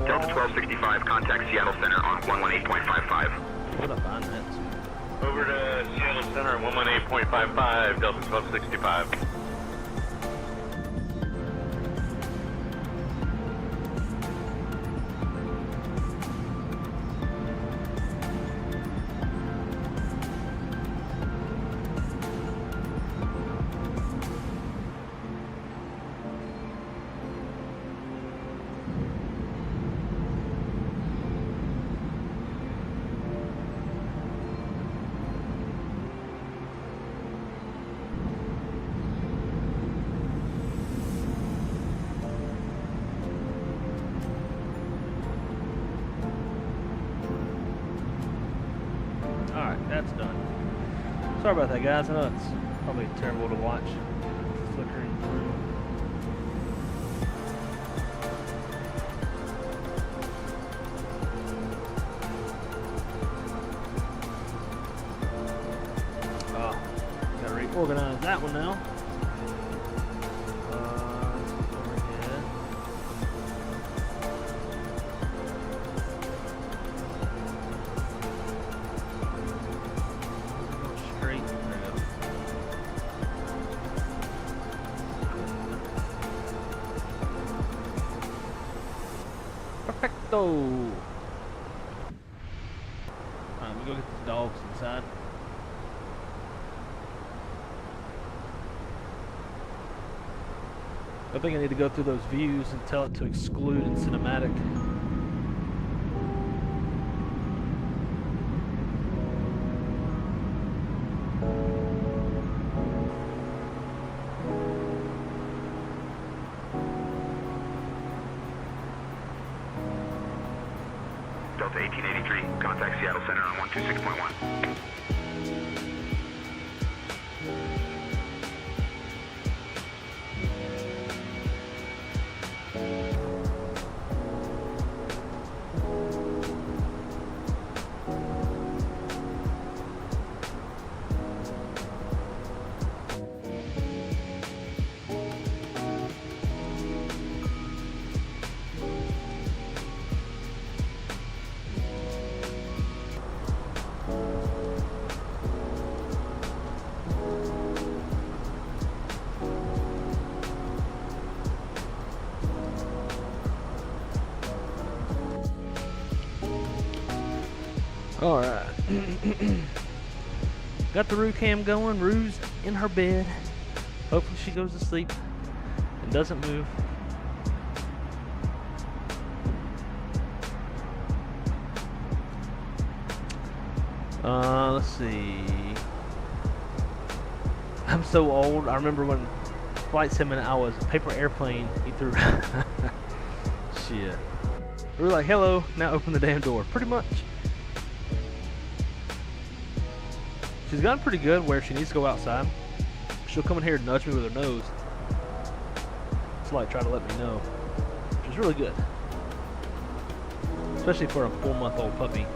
[SPEAKER 13] Delta 1265, contact Seattle Center on 118.55.
[SPEAKER 1] What up on that?
[SPEAKER 11] Over to Seattle Center, 118.55, Delta 1265.
[SPEAKER 1] That's done. Sorry about that, guys. I know it's probably terrible to watch. Flickering through. Oh, gotta reorganize that one now. Perfecto. Alright, let me go get the dogs inside. I think I need to go through those views and tell it to exclude in cinematic.
[SPEAKER 13] Delta 1883, contact Seattle Center on 126.1.
[SPEAKER 1] Alright. Got the Roo cam going. Roo's in her bed. Hopefully she goes to sleep and doesn't move. Let's see. I'm so old. I remember when flight sim and I was a paper airplane. He threw. Shit. We were like, hello, now open the damn door. Pretty much. She's gotten pretty good where she needs to go outside. She'll come in here and nudge me with her nose. It's like trying to let me know. Which is really good. Especially for a 4-month-old puppy.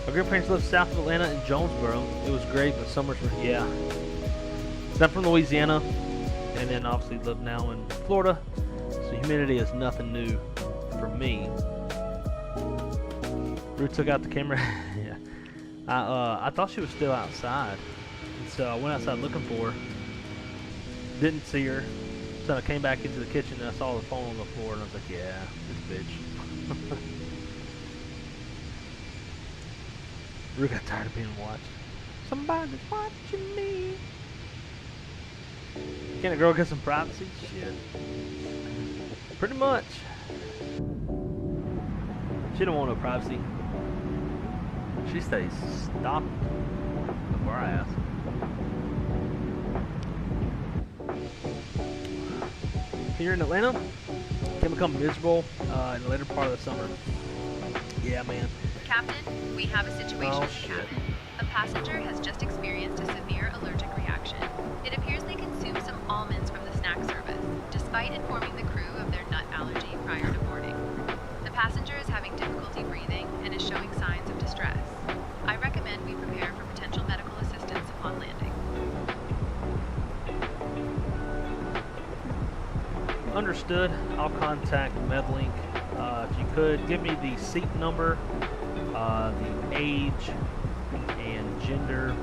[SPEAKER 1] My grandparents lived south of Atlanta in Jonesboro. It was great, but summers were, yeah. I'm from Louisiana, and then obviously live now in Florida. So humidity is nothing new for me. Roo took out the camera. Yeah. I thought she was still outside. And so I went outside looking for her. Didn't see her. So I came back into the kitchen and I saw the phone on the floor and I was like, yeah, this bitch. Roo got tired of being watched. Somebody's watching me. Can a girl get some privacy? Shit. Pretty much. She don't want no privacy. She stays stopped before I ask. Here in Atlanta, can become miserable in the later part of the summer. Yeah, man.
[SPEAKER 5] Captain, we have a situation.
[SPEAKER 1] Oh,
[SPEAKER 5] in the
[SPEAKER 1] shit.
[SPEAKER 5] cabin. A passenger has just experienced a severe allergic reaction.
[SPEAKER 16] reaction. It appears they consumed some almonds from the snack service, despite informing the crew of their nut allergy prior to boarding. The passenger is having difficulty breathing and is showing signs of distress. I recommend we prepare for potential medical assistance upon landing.
[SPEAKER 1] Understood. I'll contact MedLink. If you could, give me the seat number, the age and gender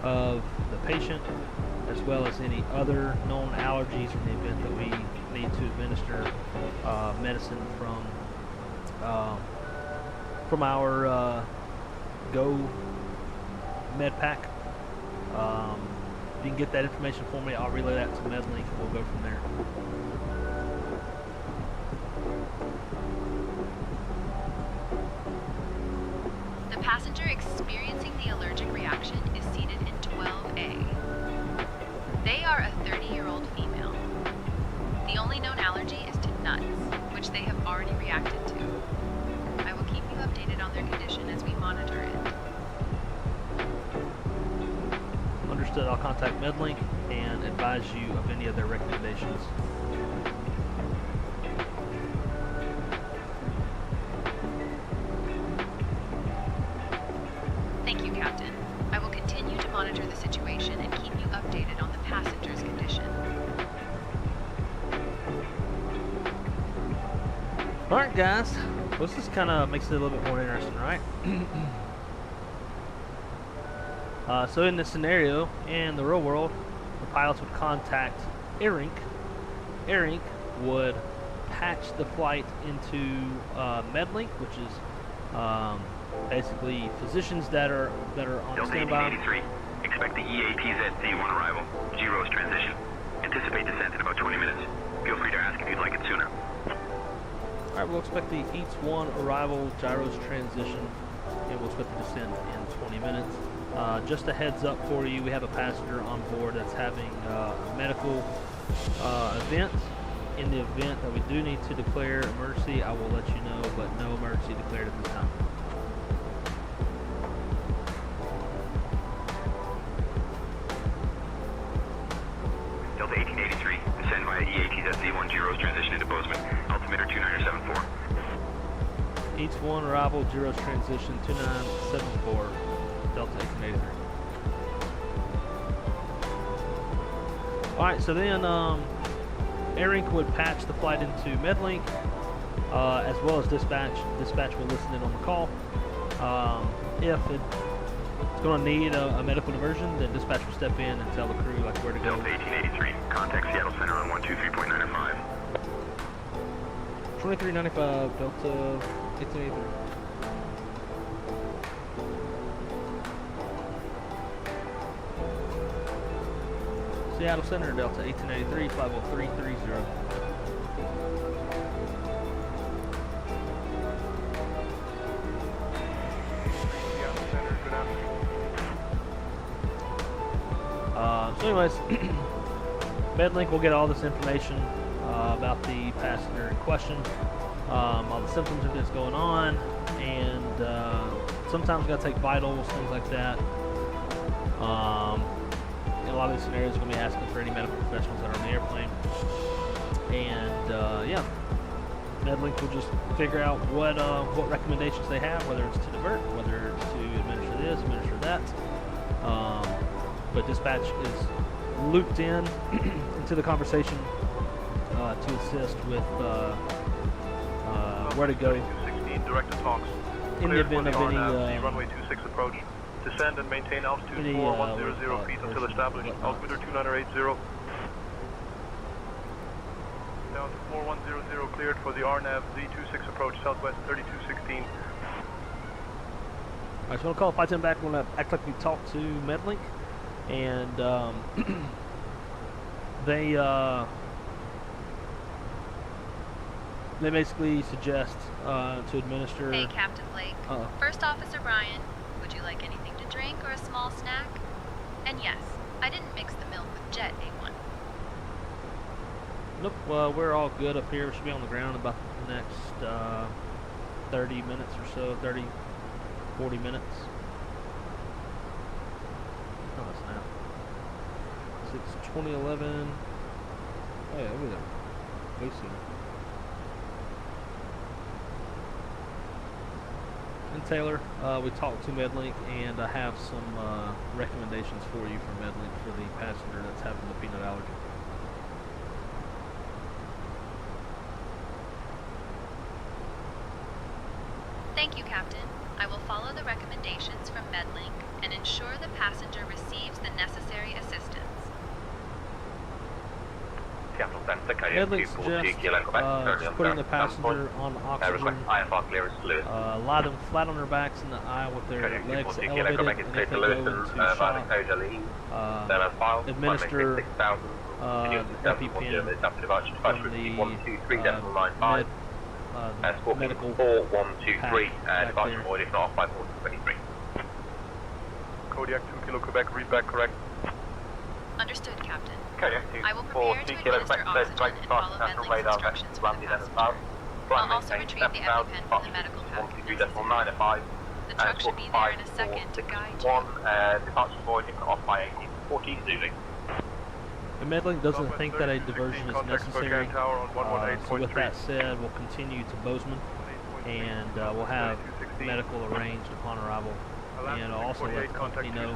[SPEAKER 1] of the patient, as well as any other known allergies in the event that we need to administer medicine from our Go med pack. If you can get that information for me, I'll relay that to MedLink and we'll go from there.
[SPEAKER 16] The passenger experiencing the allergic reaction is seated in 12A. They are a 30-year-old female. The only known allergy is to nuts, which they have already reacted to. I will keep you updated on their condition as we monitor it.
[SPEAKER 1] Understood. I'll contact MedLink and advise you of any of their recommendations.
[SPEAKER 16] Thank you, Captain. I will continue to monitor the situation and keep you updated on the passenger's condition.
[SPEAKER 1] Alright guys, well, this kind of makes it a little bit more interesting, right? So in this scenario, in the real world, the pilots would contact AirInc. AirInc would patch the flight into MedLink, which is basically physicians that are on
[SPEAKER 13] Delta
[SPEAKER 1] standby.
[SPEAKER 13] 1883. Expect the EAPZ-Z1 arrival. Gyros transition. Anticipate descent in about 20 minutes. Feel free to ask if you'd like it sooner.
[SPEAKER 1] Alright, we'll expect the EAPZ-1 arrival, gyros transition, and we'll expect the descent in 20 minutes. Just a heads up for you, we have a passenger on board that's having a medical event. In the event that we do need to declare emergency, I will let you know, but no emergency declared at this time.
[SPEAKER 13] Delta 1883. Descend via EAPZ-Z1 Gyros transition into Bozeman. Altimeter 2974.
[SPEAKER 1] EAPZ-1 arrival, gyros transition 2974. Delta 1883. Alright, so then AirInc would patch the flight into MedLink, as well as dispatch. Dispatch will listen in on the call. If it's going to need a medical diversion, then dispatch will step in and tell the crew like where to go.
[SPEAKER 13] Delta 1883. Contact Seattle Center on 123.905.
[SPEAKER 1] 2395, Delta 1883. Seattle Center, Delta 1883, flight level 330.
[SPEAKER 4] Seattle Center, good afternoon.
[SPEAKER 1] So anyways, MedLink will get all this information about the passenger in question, all the symptoms of this going on, and sometimes got to take vitals, things like that. In a lot of these scenarios, we're going to be asking for any medical professionals that are on the airplane. And yeah, MedLink will just figure out what recommendations they have, whether it's to divert, whether it's to administer this, administer that. But dispatch is looped in into the conversation to assist with where to go.
[SPEAKER 4] 216, direct to talks.
[SPEAKER 1] In the event of any
[SPEAKER 4] runway 26 approach. Descend and maintain altitude 4100 feet until established. Altimeter 2980. Down to 4100 cleared for the RNAV Z26 approach, southwest 3216.
[SPEAKER 1] I just want to call the flight attendant back. We're going to act like we talked to MedLink, and they basically suggest to administer.
[SPEAKER 16] Hey, Captain Blake. First Officer Brian, would you like anything to drink or a small snack? And yes, I didn't mix the milk with Jet A1.
[SPEAKER 1] Nope, we're all good up here. We should be on the ground in about the next 30 minutes or so, 30, 40 minutes. Oh, that's now. 2011. Oh yeah, over there. Way sooner. And Taylor, we talked to Medlink, and I have some recommendations for you from Medlink for the passenger that's having the peanut allergy.
[SPEAKER 16] Thank you, Captain. I will follow the recommendations from Medlink and ensure the passenger receives the necessary assistance.
[SPEAKER 1] Medlink suggests putting the passenger on oxygen, lie them flat on their backs in the aisle with their legs elevated, and if they go into shock, administer the EpiPen from the medical pack back there.
[SPEAKER 4] Kodiak 2 Kilo Quebec, read back correct.
[SPEAKER 16] Understood, Captain.
[SPEAKER 3] Kodiak 2
[SPEAKER 16] I will
[SPEAKER 3] 4
[SPEAKER 16] prepare
[SPEAKER 3] 2
[SPEAKER 16] to
[SPEAKER 3] Kilo
[SPEAKER 16] administer
[SPEAKER 3] Quebec, says
[SPEAKER 16] oxygen and follow Medlink's instructions for the passenger. I'll also retrieve the EpiPen from the medical pack. The truck should be there in a second to guide you.
[SPEAKER 3] Departure avoiding off by 1840 Zulu.
[SPEAKER 1] The Medlink doesn't think that a diversion is necessary, so with that said, we'll continue to Bozeman, and we'll have medical arranged upon arrival, and I'll also let the company know.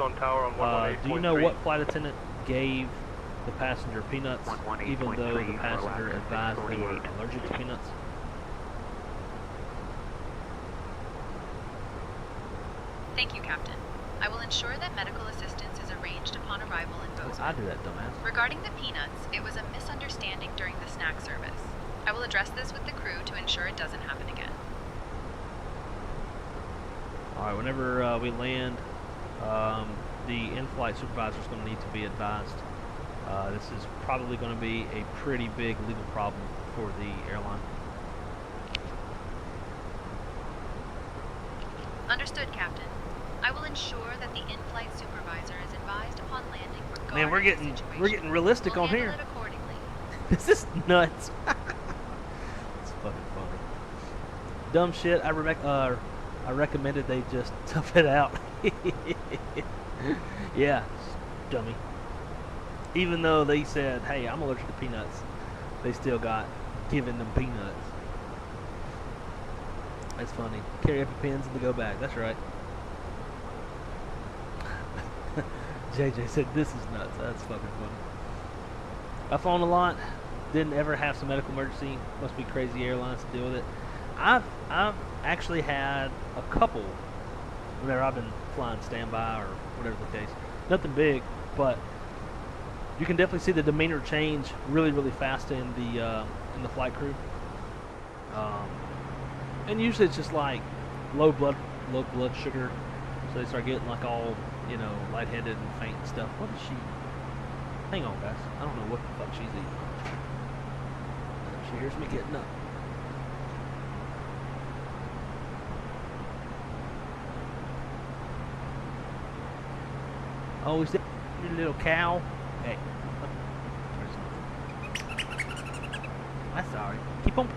[SPEAKER 1] Do you know what flight attendant gave the passenger peanuts, even though the passenger advised they were allergic to peanuts?
[SPEAKER 16] Thank you, Captain. I will ensure that medical assistance is arranged upon arrival in Bozeman.
[SPEAKER 1] I do that, dumbass.
[SPEAKER 16] Regarding the peanuts, it was a misunderstanding during the snack service. I will address this with the crew to ensure it doesn't happen again.
[SPEAKER 1] Alright, whenever we land, the in-flight supervisor is going to need to be advised. This is probably going to be a pretty big legal problem for the airline.
[SPEAKER 16] Understood, Captain. I will ensure that the in-flight supervisor is advised upon landing regarding
[SPEAKER 1] Man, we're getting realistic
[SPEAKER 16] we'll
[SPEAKER 1] on here.
[SPEAKER 16] It accordingly.
[SPEAKER 1] This is nuts. It's fucking funny. Dumb shit. I recommended they just tough it out. Yeah, dummy. Even though they said, "Hey, I'm allergic to peanuts," they still got giving them peanuts. That's funny. Carry EpiPens in the go bag. That's right. JJ said, "This is nuts." That's fucking funny. I've flown a lot. Didn't ever have some medical emergency. Must be crazy airlines to deal with it. I've actually had a couple whenever I've been flying standby or whatever the case. Nothing big, but you can definitely see the demeanor change really, really fast in the flight crew. And usually it's just like low blood sugar, so they start getting like all, you know, lightheaded and faint and stuff. What is she? Hang on, guys. I don't know what the fuck she's eating. She hears me getting up. Oh, is that your little cow? Hey. That's alright. Keep on.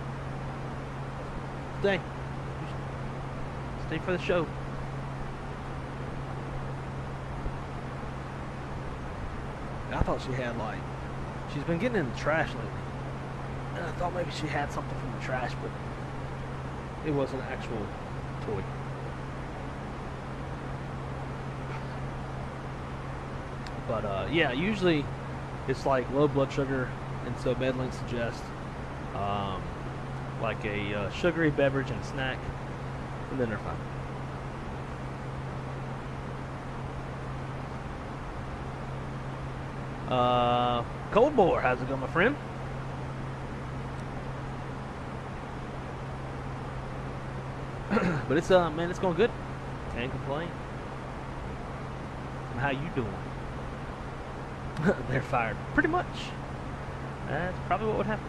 [SPEAKER 1] Stay. Stay for the show. I thought she had like, she's been getting in the trash lately. And I thought maybe she had something from the trash, but it was an actual toy. But yeah, usually it's like low blood sugar, and so Medlink suggests like a sugary beverage and a snack, and then they're fine. Cold Bore, how's it going, my friend? But it's man, it's going good. Can't complain. How you doing? They're fired. Pretty much. That's probably what would happen.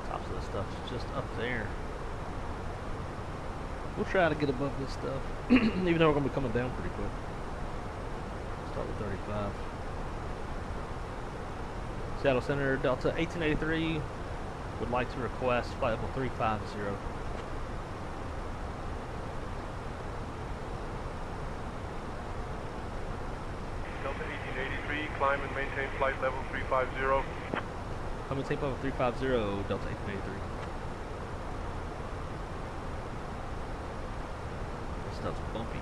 [SPEAKER 1] Tops of the stuff's just up there. We'll try to get above this stuff, even though we're going to be coming down pretty quick. Start with 35. Seattle Center, Delta 1883 would like to request flight level 350.
[SPEAKER 4] Delta 1883, climb and maintain flight level 350.
[SPEAKER 1] Climb and take level 350, Delta 1883. This stuff's bumpy.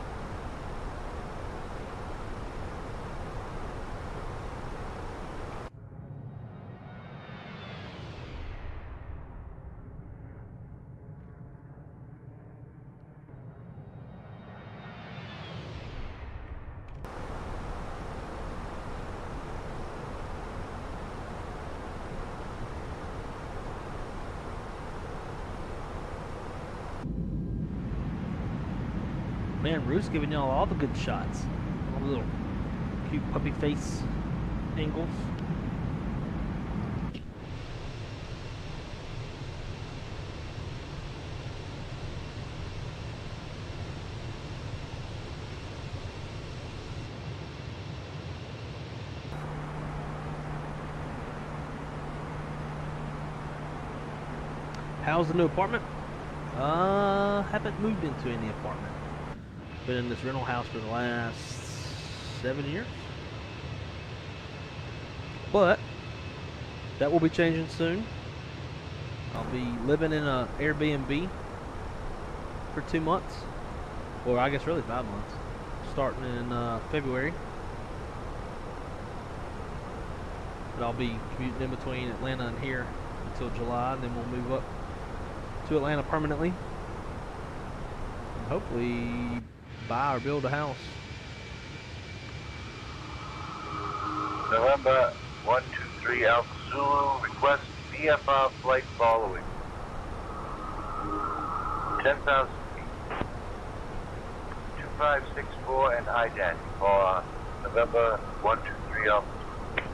[SPEAKER 1] Man, Root's giving y'all all the good shots. All the little cute puppy face angles. How's the new apartment? Haven't moved into any apartment. Been in this rental house for the last 7 years. But that will be changing soon. I'll be living in a Airbnb for 2 months. Or I guess really 5 months. Starting in February. But I'll be commuting in between Atlanta and here until July, and then we'll move up to Atlanta permanently. And hopefully buy or build a house.
[SPEAKER 17] November 123 Alpha Zulu, request VFR flight following. 10,000 feet. 2564 and IDAN for November 123 Alpha Zulu.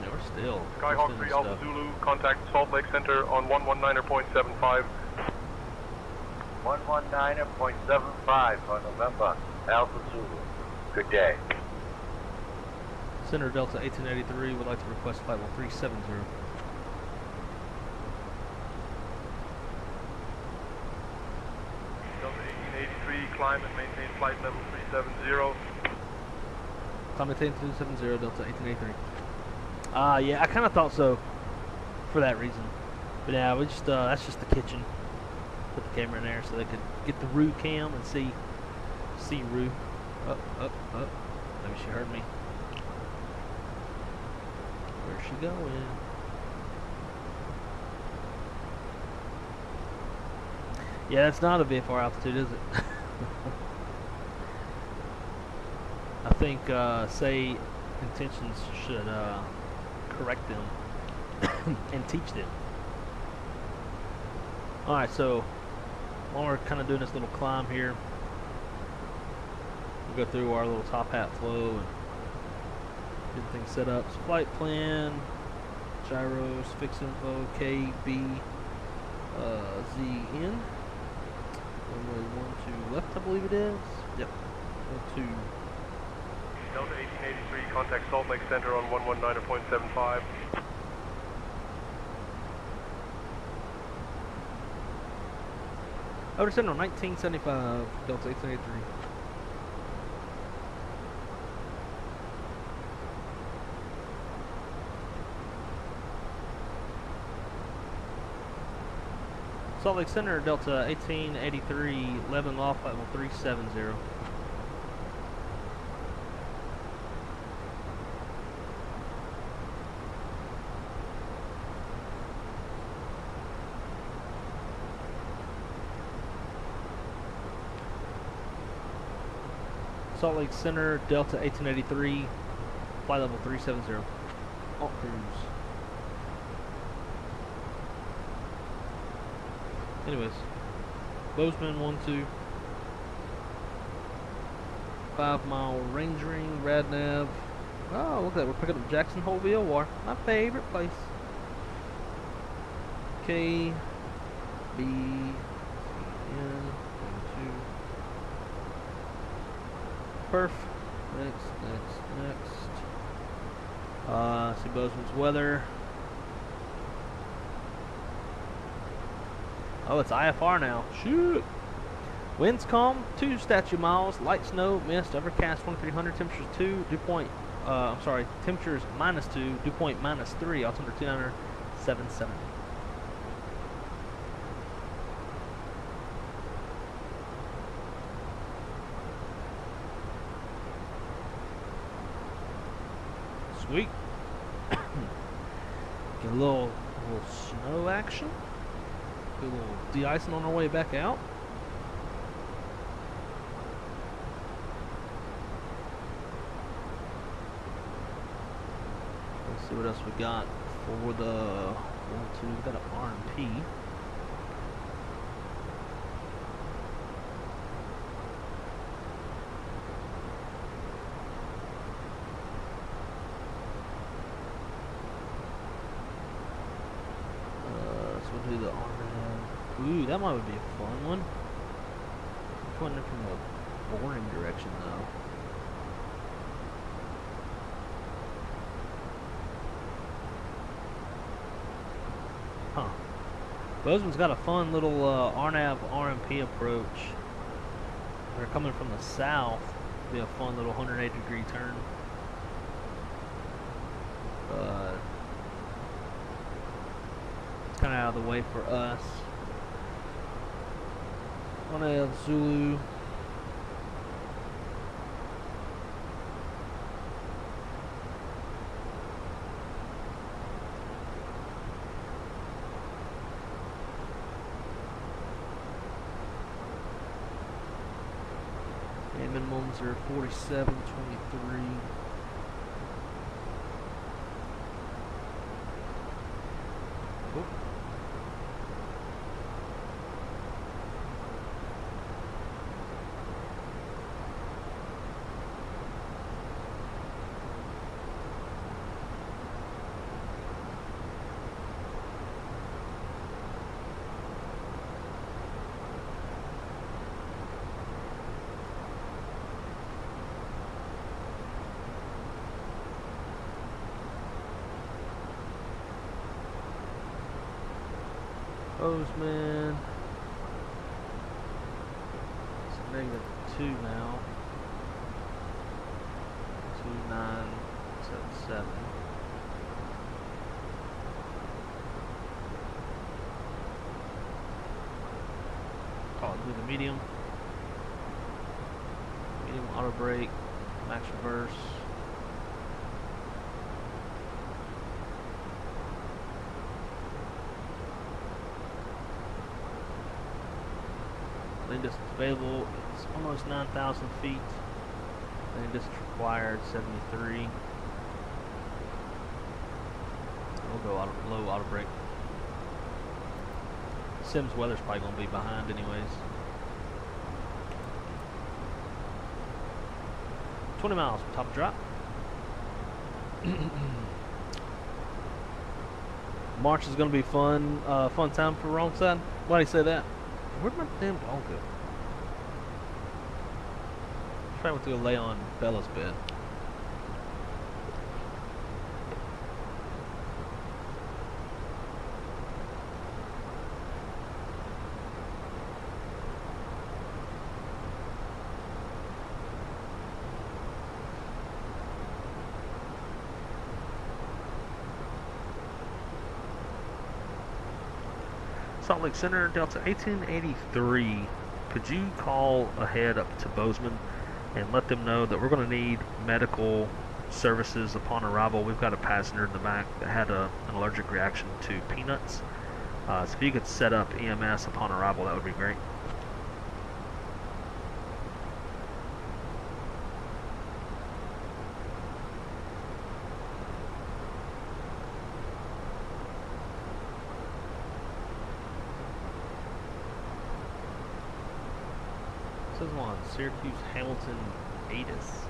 [SPEAKER 1] Yeah, we're still.
[SPEAKER 4] Skyhawk 3 Alpha Zulu, contact Salt Lake Center on 119.75.
[SPEAKER 17] 119.75 for November Alpha Zulu. Good day.
[SPEAKER 1] Center Delta 1883 would like to request flight level 370.
[SPEAKER 4] Delta 1883, climb and maintain flight level 370.
[SPEAKER 1] Climb and maintain 370, Delta 1883. Yeah, I kind of thought so for that reason. But yeah, we just that's just the kitchen. Put the camera in there so they could get the Roo cam and see Roo. Up. Maybe she heard me. Where's she going? Yeah, that's not a VFR altitude, is it? I think say intentions should correct them and teach them. Alright, so while we're kind of doing this little climb here, we'll go through our little top hat flow and get things set up. So flight plan, gyros, fix info, KBZN. Runway 12 left, I believe it is. Yep. 12.
[SPEAKER 4] Delta 1883, contact Salt Lake Center on 119.75.
[SPEAKER 1] Over to Center on 1975, Delta 1883. Salt Lake Center, Delta 1883, 11 off, flight level 370. Salt Lake Center, Delta 1883, flight level 370. Alt cruise. Anyways, Bozeman 12. 5 mile range ring, rad nav. Oh, look at that, we're picking up Jackson Hole VOR, my favorite place. KBZN Perf. Next. See Bozeman's weather. Oh, it's IFR now. Shoot. Winds calm, 2 statute miles, light snow, mist, overcast 2300, temperatures 2, dew point, temperatures -2, dew point -3, altimeter 297. Sweet. Get a little snow action. Get a little de-icing on our way back out. Let's see what else we got for the 1-2. We got an R&P. Do the R&M. Ooh, that might be a fun one. Pointing it from the boring direction though. Huh. Bozeman's got a fun little RNAV RMP approach. They're coming from the south. It'll be a fun little 180-degree turn. Kind of out of the way for us. On Zulu. And minimums are 47.23. Cool. Bozeman. It's -2 now. 2977. Call it the medium. Medium auto brake, max reverse. Landing distance available is almost 9,000 feet. Landing distance required 73. We'll go low auto brake. Sims weather's probably going to be behind anyways. 20 miles from top of drop. March is going to be fun. Fun time for wrong side. Why do you say that? Where'd my damn dog go? Probably went to go lay on Bella's bed. Salt Lake Center, Delta 1883. Could you call ahead up to Bozeman and let them know that we're going to need medical services upon arrival? We've got a passenger in the back that had an allergic reaction to peanuts. So if you could set up EMS upon arrival, that would be great. This is one, Syracuse Hamilton Addis.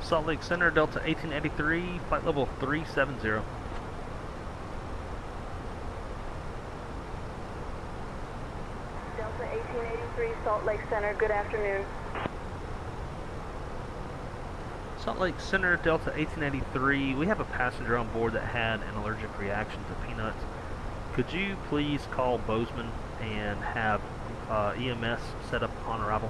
[SPEAKER 1] Salt Lake Center, Delta 1883, flight level 370.
[SPEAKER 18] Delta 1883, Salt Lake Center, good afternoon.
[SPEAKER 1] Salt Lake Center, Delta 1883. We have a passenger on board that had an allergic reaction to peanuts. Could you please call Bozeman and have EMS set up on arrival?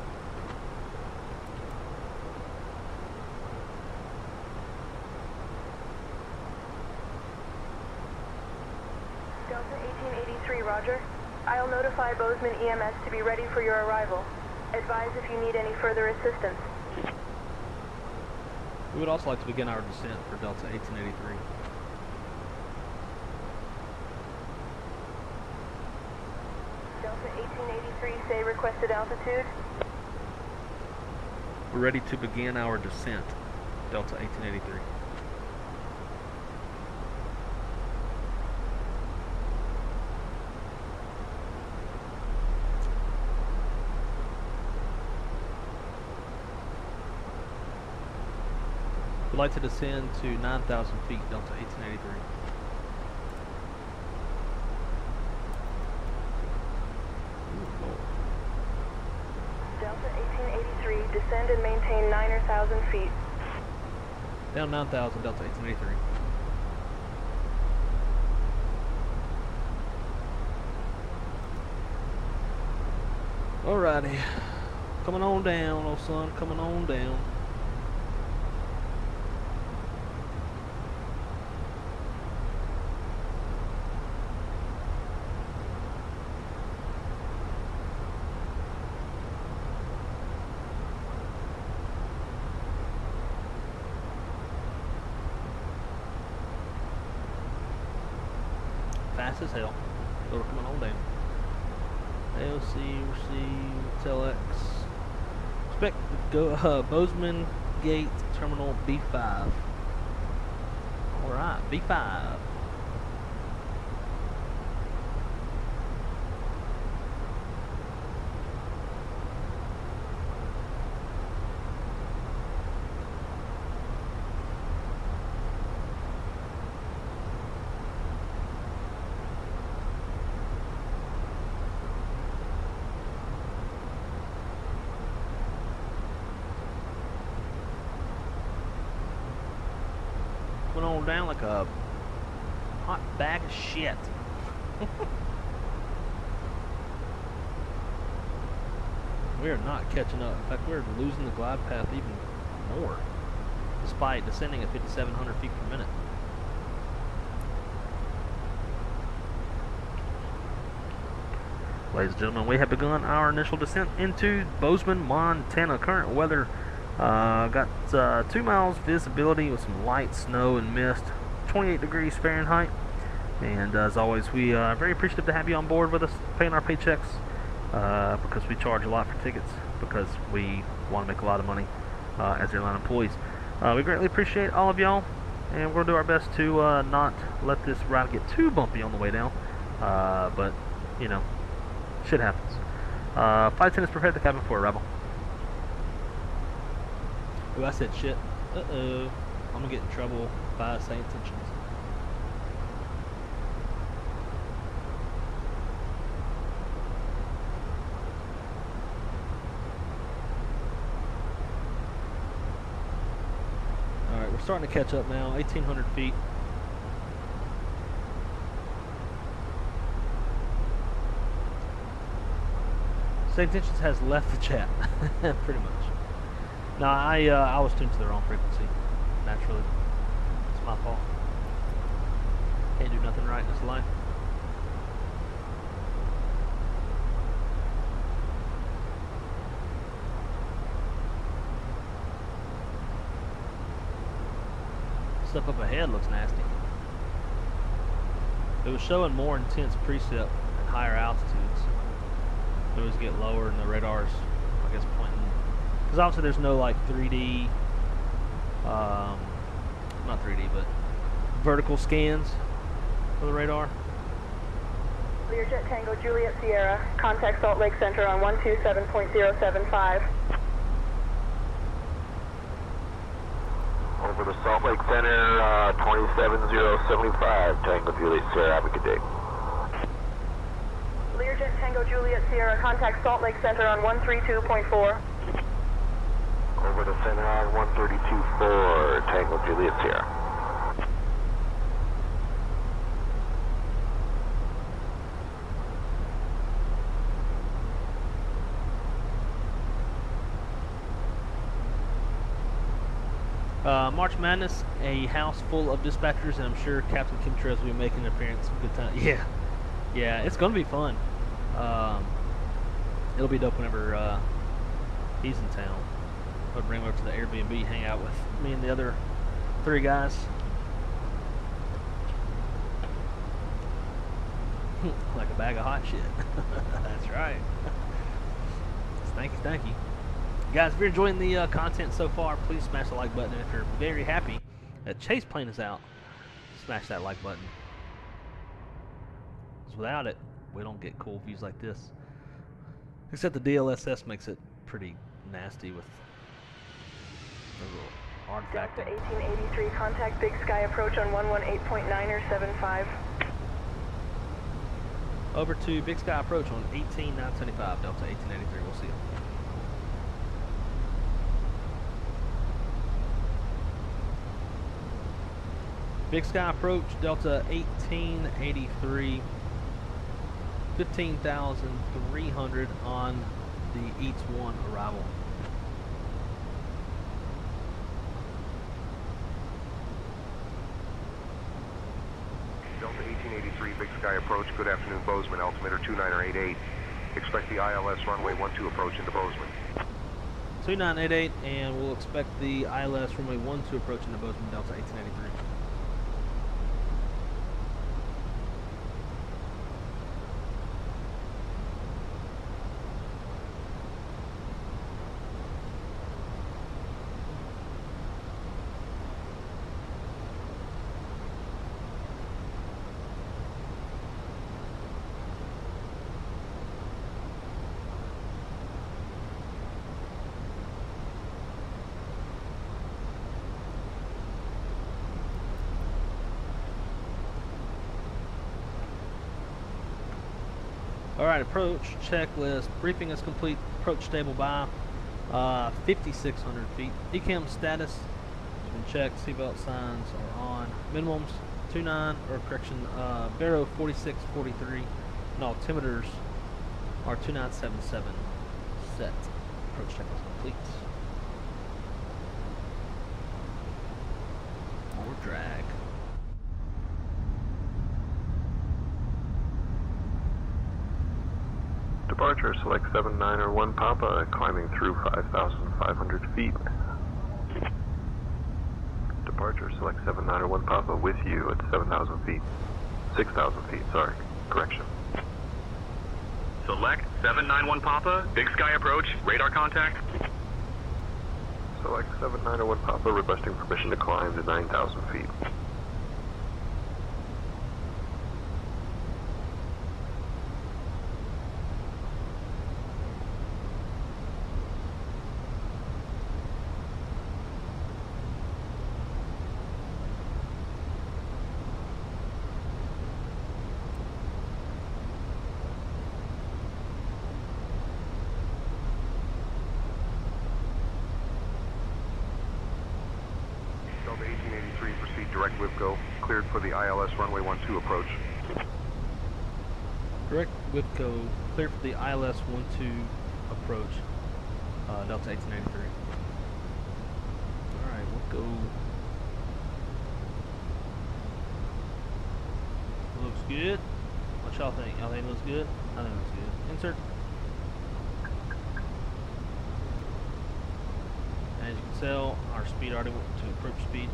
[SPEAKER 18] Delta 1883, roger. I'll notify Bozeman EMS to be ready for your arrival. Advise if you need any further assistance.
[SPEAKER 1] We would also like to begin our descent for Delta 1883.
[SPEAKER 18] Delta 1883, say requested altitude.
[SPEAKER 1] We're ready to begin our descent, Delta 1883. We'd like to descend to 9,000 feet, Delta 1883.
[SPEAKER 18] Delta 1883, descend and maintain 9,000 feet.
[SPEAKER 1] Down 9,000, Delta 1883. Alrighty. Coming on down, old son, coming on down. Fast as hell. So we're coming on down. LC, receive, telex. Expect to go Bozeman Gate Terminal B5. Alright, B5. Went on down like a hot bag of shit. We are not catching up. In fact, we're losing the glide path even more, despite descending at 5,700 feet per minute. Ladies and gentlemen, we have begun our initial descent into Bozeman, Montana. Current weather. Got 2 miles visibility with some light snow and mist, 28 degrees Fahrenheit. And as always, we are very appreciative to have you on board with us, paying our paychecks, because we charge a lot for tickets, because we want to make a lot of money as airline employees. We greatly appreciate all of y'all, and we're going to do our best to not let this ride get too bumpy on the way down, but, you know, shit happens. Flight attendants, prepare the cabin for arrival. Ooh, I said shit. Uh-oh. I'm gonna get in trouble by saying intentions. Alright, we're starting to catch up now. 1,800 feet. Say intentions has left the chat. Pretty much. No, I was tuned to the wrong frequency, naturally. It's my fault. Can't do nothing right in this life. Stuff up ahead looks nasty. It was showing more intense precip at higher altitudes. Those get lower and the radar's, I guess, pointing. Because obviously there's no like 3D, not 3D, but vertical scans for the radar.
[SPEAKER 18] Learjet Tango Juliet Sierra, contact Salt Lake Center on 127.075.
[SPEAKER 17] Salt Lake Center, 27075, Tango Juliet Sierra, have a good day.
[SPEAKER 18] Learjet Tango Juliet Sierra, contact Salt Lake Center on 132.4.
[SPEAKER 17] Over to center on 132.4, Tango Juliet Sierra.
[SPEAKER 1] March Madness, a house full of dispatchers, and I'm sure Captain Kim Trez will be making an appearance. Good time. Yeah, it's gonna be fun. It'll be dope whenever he's in town. I'll bring him over to the Airbnb, hang out with me and the other 3 guys. Like a bag of hot shit. That's right. Thank you. Guys, if you're enjoying the content so far, please smash the like button. And if you're very happy that Chaseplane is out, smash that like button. Because without it, we don't get cool views like this. Except the DLSS makes it pretty nasty with a little artifact.
[SPEAKER 18] Delta 1883, contact Big Sky approach on 118.9 or 75.
[SPEAKER 1] Over to Big Sky approach on 18975, Delta 1883. We'll see you. Big Sky approach, Delta 1883, 15,300 on the Eats 1 arrival.
[SPEAKER 12] Delta 1883, Big Sky approach, good afternoon, Bozeman, altimeter 2988. Expect the ILS runway 12 approach into Bozeman.
[SPEAKER 1] 2988, and we'll expect the ILS runway 12 approach into Bozeman, Delta 1883. Alright, approach checklist. Briefing is complete. Approach stable by 5,600 feet. ECAM status has been checked. Seatbelt signs are on. Minimums 29, or correction, Vero 4643. And altimeters are 2977 set. Approach checklist complete. More drag.
[SPEAKER 12] Departure, select 791 Papa, climbing through 5,500 feet. Departure, select 791 Papa, with you at 7,000 feet. 6,000 feet, sorry. Correction.
[SPEAKER 13] Select 791 Papa, Big Sky approach, radar contact.
[SPEAKER 12] Select 791 Papa, requesting permission to climb to 9,000 feet. Delta 1883, proceed direct with go. Cleared for the ILS runway 12 approach.
[SPEAKER 1] Direct with go. Cleared for the ILS 12 approach. Delta 1883. Alright, we'll go. Looks good. What y'all think? Y'all think it looks good? I think it looks good. Insert. As you can tell, our speed already went to approach speed.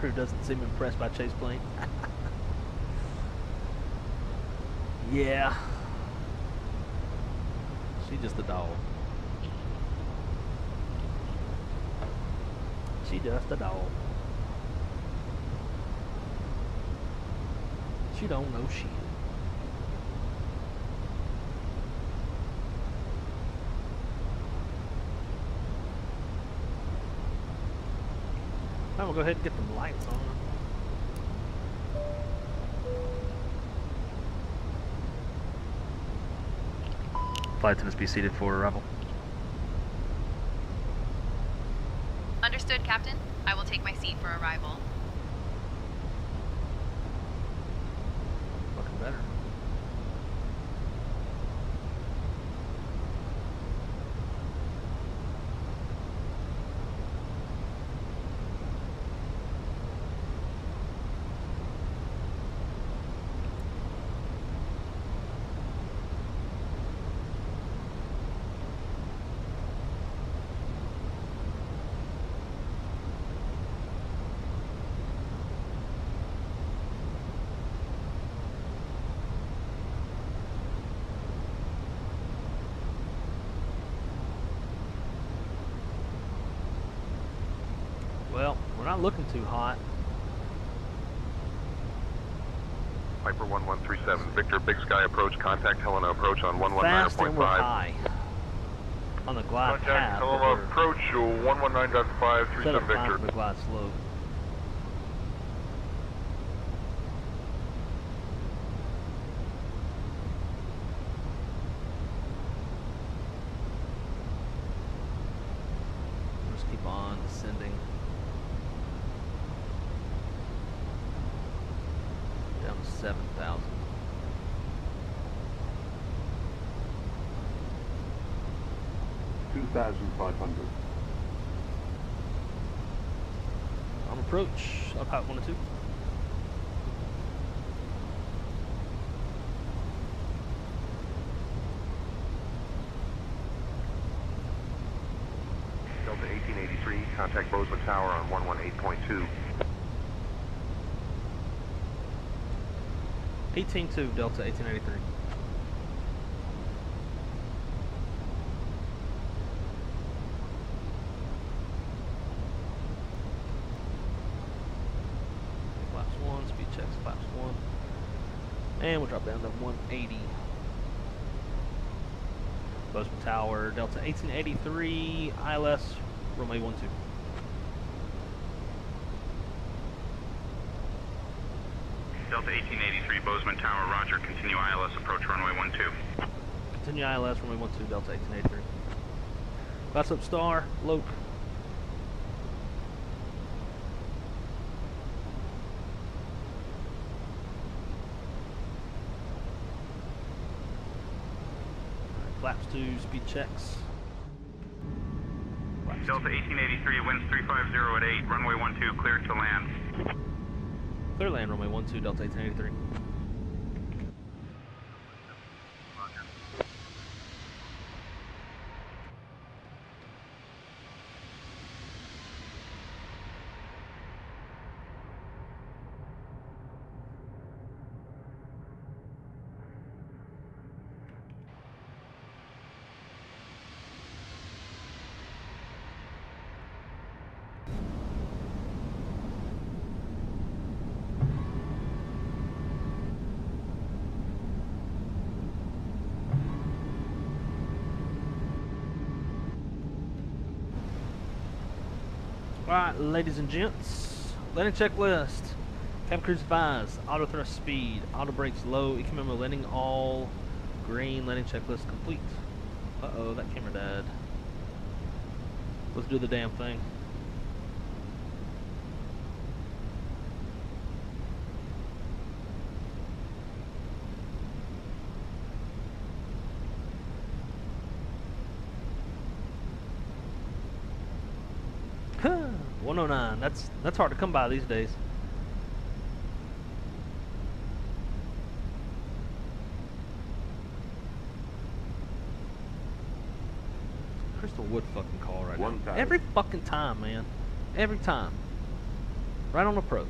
[SPEAKER 1] Crew doesn't seem impressed by Chaseplane. Yeah. She just a dog. She just a dog. She don't know shit. I'm gonna go ahead and get the lights on. Flight attendants be seated for arrival.
[SPEAKER 16] Understood, Captain. I will take my seat for arrival.
[SPEAKER 1] Looking better. Well, we're not looking too hot.
[SPEAKER 12] Piper 1137, Victor, Big Sky approach, contact Helena approach on
[SPEAKER 1] Fast and we're
[SPEAKER 12] 119.5.
[SPEAKER 1] high. On the glide
[SPEAKER 11] Contact
[SPEAKER 1] path.
[SPEAKER 11] Helena approach 119.5,
[SPEAKER 1] Instead of
[SPEAKER 11] 37 Victor.
[SPEAKER 1] the glide slope. Just keep on descending. Down to 7,000. On approach, up height 1 and 2.
[SPEAKER 12] Delta 1883, contact Bozeman Tower on 118.2.
[SPEAKER 1] 18-2, Delta 1883. Flaps 1, speed checks, flaps 1. And we'll drop down to 180. Bozeman Tower, Delta 1883, ILS, runway 12.
[SPEAKER 13] Delta 1883, Bozeman Tower, roger. Continue ILS approach runway 12.
[SPEAKER 1] Continue ILS, runway 12, Delta 1883. Class up star, loke. Flaps 2, speed checks. Flaps
[SPEAKER 13] Delta 1883, winds 350 at 8, runway 12, clear to land.
[SPEAKER 1] Clear land, runway 12, Delta 1883. Alright, ladies and gents, landing checklist. Cabin crews advised, auto thrust speed, auto brakes low, EQ memo landing all, green, landing checklist complete. Uh-oh, that camera died. Let's do the damn thing. Huh, 109. That's hard to come by these days. Crystal would fucking call right now. Every fucking time, man. Every time. Right on approach.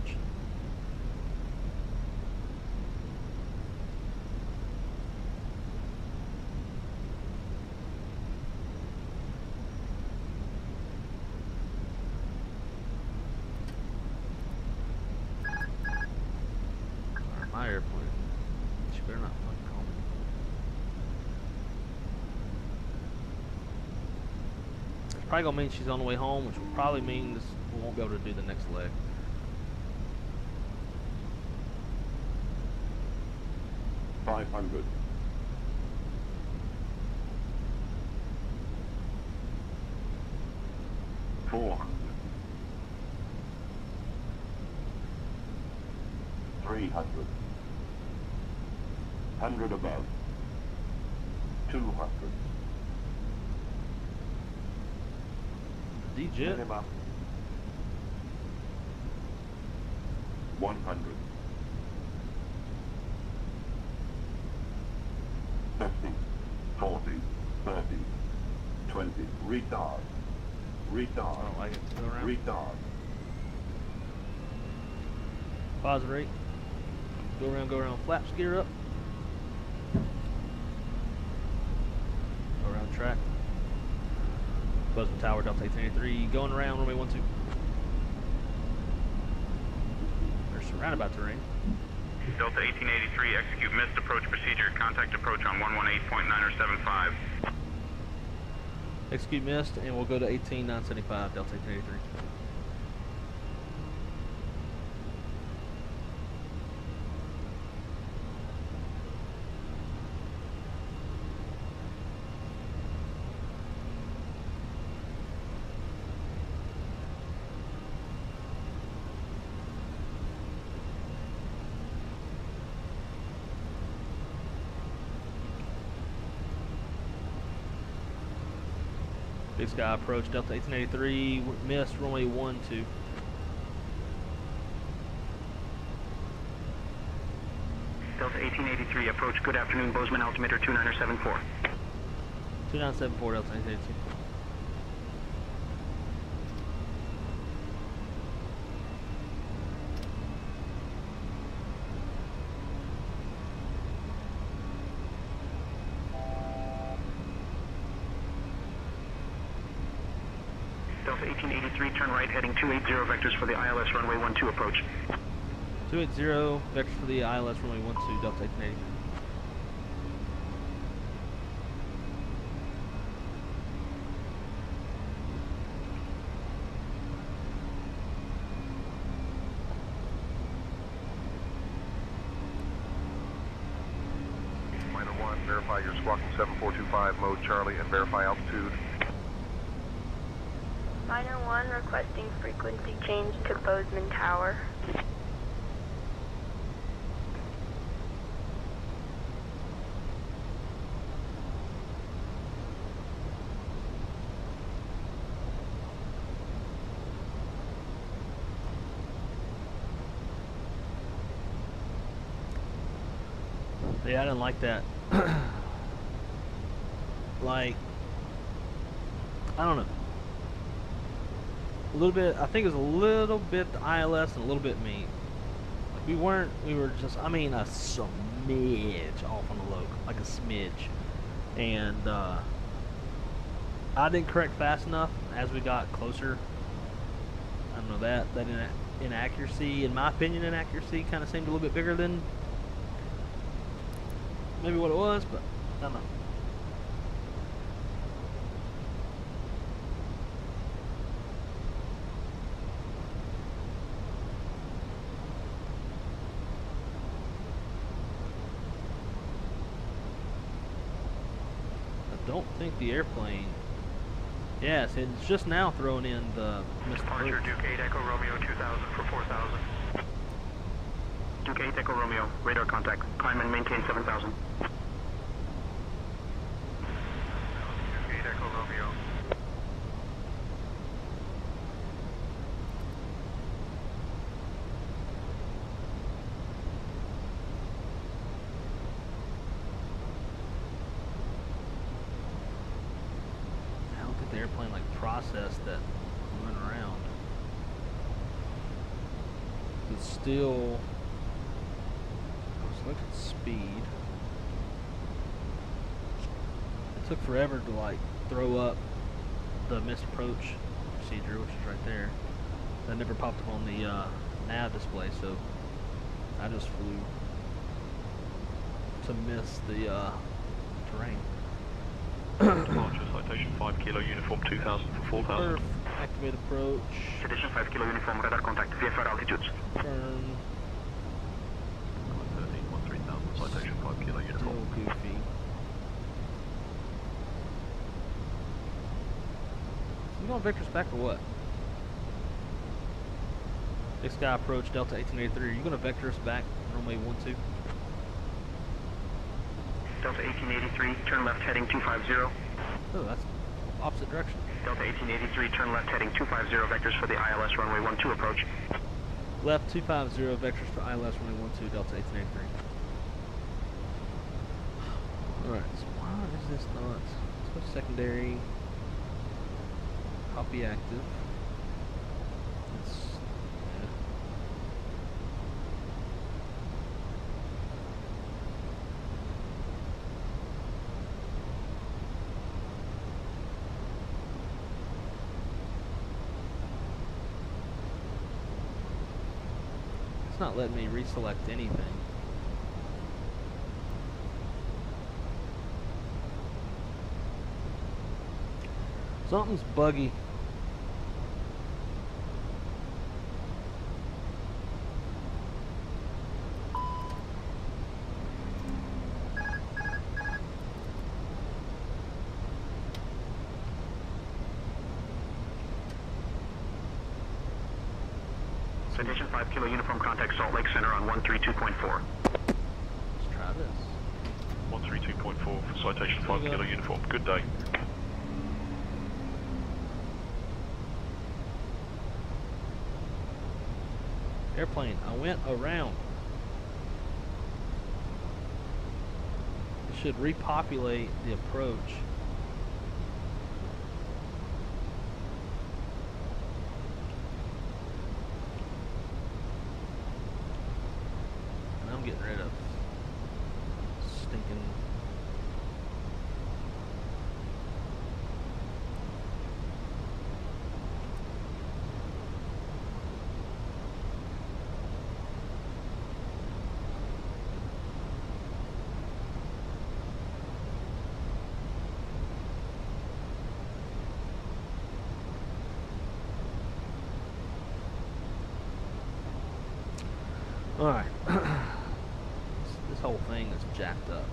[SPEAKER 1] probably gonna mean she's on the way home, which will probably mean we won't be able to do the next leg.
[SPEAKER 19] $500. 400. 300. 100 above. 200.
[SPEAKER 1] D-Jet.
[SPEAKER 19] Minimum. 100. 50. 40. 30. 20. Retard. Retard.
[SPEAKER 1] I don't like it. Go around.
[SPEAKER 19] Retard.
[SPEAKER 1] Positive rate. Go around. Flaps gear up. Go around track. Bozeman Tower, Delta 1883, going around runway 12. They're surrounded by terrain.
[SPEAKER 13] Delta 1883, execute missed approach procedure. Contact approach on 118.9075.
[SPEAKER 1] Execute missed, and we'll go to 18975, Delta 1883. Big Sky approach, Delta 1883, missed, runway 12.
[SPEAKER 13] Delta 1883, approach, good afternoon, Bozeman, altimeter 2974.
[SPEAKER 1] 2974, Delta 1882.
[SPEAKER 13] Delta 1883, turn right, heading 280 vectors for the ILS runway 12 approach.
[SPEAKER 1] 280, vectors for the ILS runway 12, Delta 1880.
[SPEAKER 12] Minor 1, verify your squawking 7425 mode Charlie and verify altitude.
[SPEAKER 18] Minor 1 requesting frequency change to Bozeman Tower.
[SPEAKER 1] Yeah, I didn't like that. Like, I don't know. A little bit, I think it was a little bit the ILS and a little bit me. Like we were just, I mean, a smidge off on the loc, like a smidge. And I didn't correct fast enough as we got closer. I don't know, that inaccuracy, in my opinion, inaccuracy kind of seemed a little bit bigger than maybe what it was, but I don't know. I don't think the airplane. Yes, it's just now throwing in the
[SPEAKER 13] Departure Duke 8 Echo Romeo 2000 for 4000. Duke 8 Echo Romeo, radar contact. Climb and maintain 7000. Duke 8 Echo Romeo.
[SPEAKER 1] I don't think the airplane like processed that went around. It's still. Look at speed. It took forever to like throw up the missed approach procedure, which is right there. That never popped up on the nav display, so I just flew to miss the terrain.
[SPEAKER 20] Departure, citation 5 kilo uniform 2000 for 4000.
[SPEAKER 1] Activate approach.
[SPEAKER 13] Citation 5 kilo uniform, radar contact, VFR altitudes.
[SPEAKER 1] Turn.
[SPEAKER 20] 13,000, citation 5 kilo uniform.
[SPEAKER 1] Still goofy. You going vectors back or what? Big Sky approach, Delta 1883. Are you going to vector us back, runway 12?
[SPEAKER 13] Delta 1883, turn left heading 250.
[SPEAKER 1] Oh, that's opposite direction.
[SPEAKER 13] Delta 1883, turn left heading 250, vectors for the ILS runway 12 approach.
[SPEAKER 1] Left 250, vectors for ILS runway 12, Delta 1883. Alright, so why is this not? Let's go secondary. Copy active. Let's, yeah. It's not letting me reselect anything. Something's buggy.
[SPEAKER 13] Citation 5 kilo uniform contact Salt Lake Center on 132.4.
[SPEAKER 1] Let's try this.
[SPEAKER 20] 132.4 for citation 5 kilo uniform. Good day.
[SPEAKER 1] Airplane, I went around. It should repopulate the approach. And I'm getting rid of stinking. Alright. This whole thing is jacked up.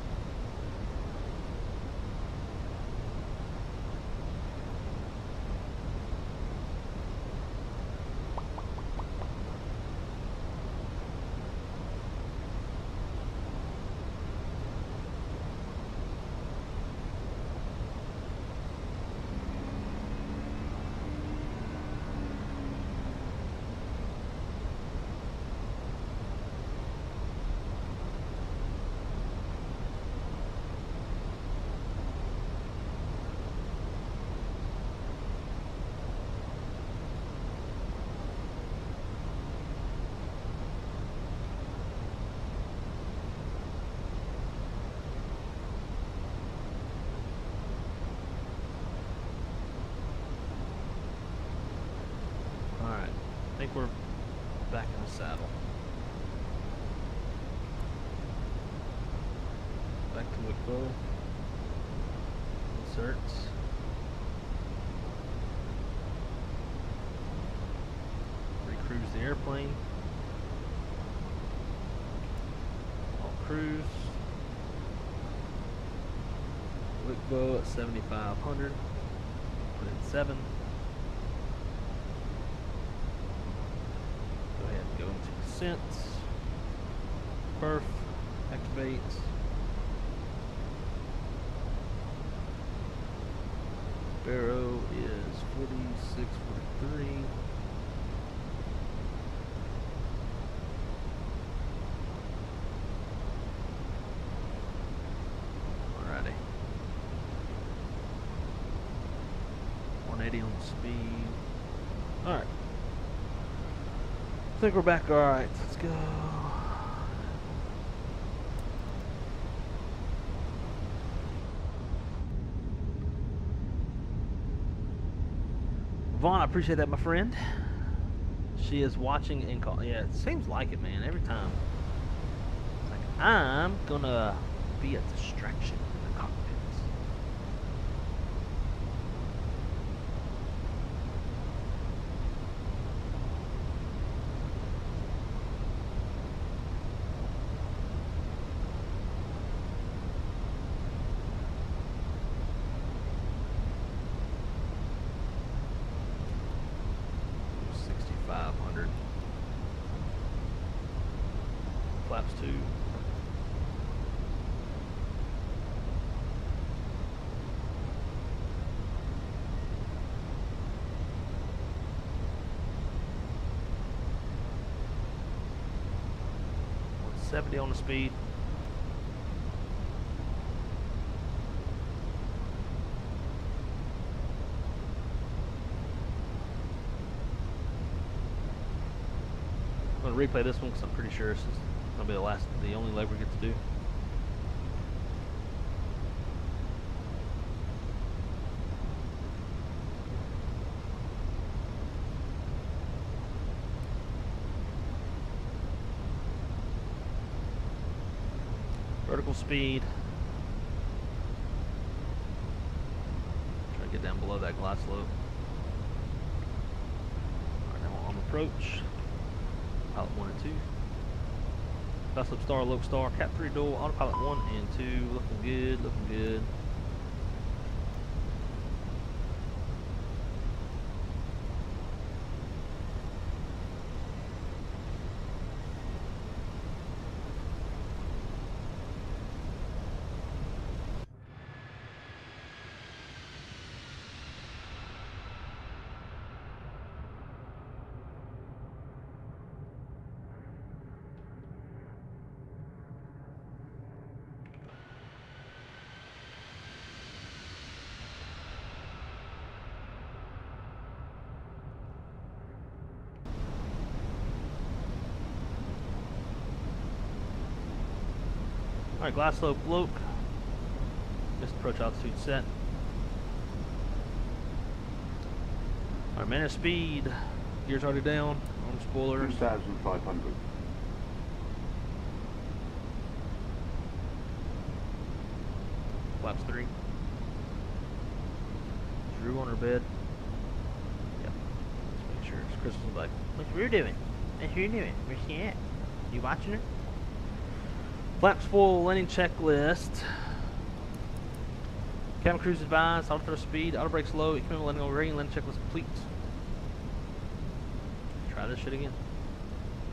[SPEAKER 1] I think we're back in the saddle. Back to Wicklow. Inserts. Recruise the airplane. All cruise. Wicklow at 7,500. Put in 7. Go into descent. Perf. Activate. Barrow is 4643. Alrighty. 180 on the speed. Alright. I think we're back. Alright, let's go. Vaughn, I appreciate that, my friend. She is watching and call. Yeah, it seems like it, man, every time. It's like, I'm gonna be a distraction in the cockpit. 2. $70 on the speed. I'm going to replay this one because I'm pretty sure this is going to be the only leg we get to do. Vertical speed. Try to get down below that glide slope. Alright, now on approach. Pilot 1 and 2. Fast up star, low star, cap 3 dual, autopilot 1 and 2. Looking good, looking good. Alright, glide slope loke. Just approach altitude set. Alright, minute speed. Gears already down. On spoilers.
[SPEAKER 19] 2,500.
[SPEAKER 1] Flaps 3. Drew on her bed. Yep. Let's make sure. Crystal's like, what's Drew doing? What's Drew doing? Where's she at? You watching her? Flaps full, landing checklist. Cabin cruise advised, auto thrust speed, auto brakes low, equipment landing on green, landing checklist complete. Try this shit again.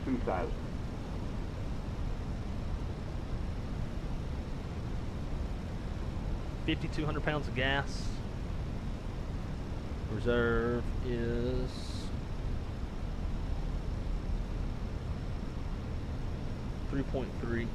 [SPEAKER 19] 2,000.
[SPEAKER 1] £5,200 of gas. Reserve is 3.3.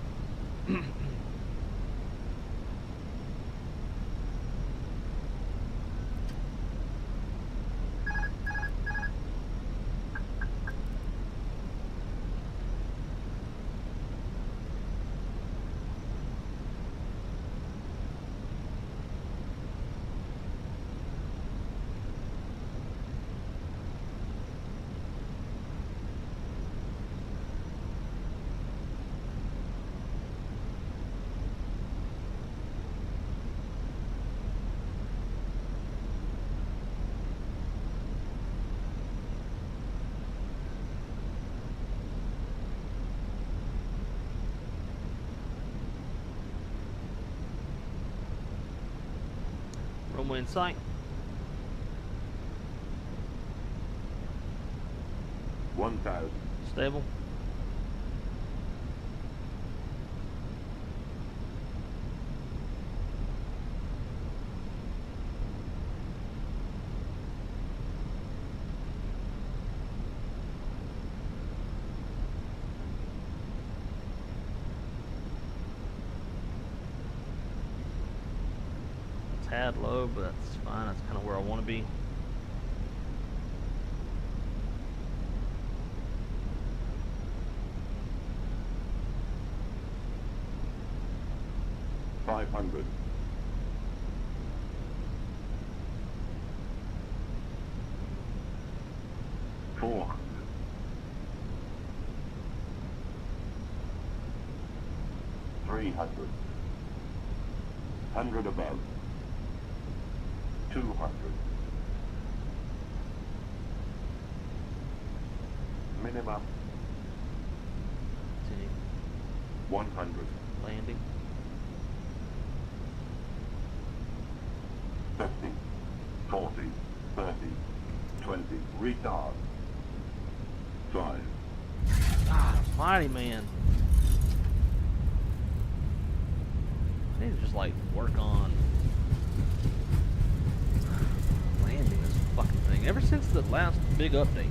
[SPEAKER 1] Runway in sight.
[SPEAKER 19] 1,000.
[SPEAKER 1] Stable. Tad low, but that's fine. That's kind of where I want to be.
[SPEAKER 19] $500. 400. 300. 100 above. 200. Minimum. 100.
[SPEAKER 1] Landing.
[SPEAKER 19] 50. 40. 30. 20. Retard. 5.
[SPEAKER 1] Ah, mighty man. I need to just like work on landing this fucking thing. Ever since the last big update.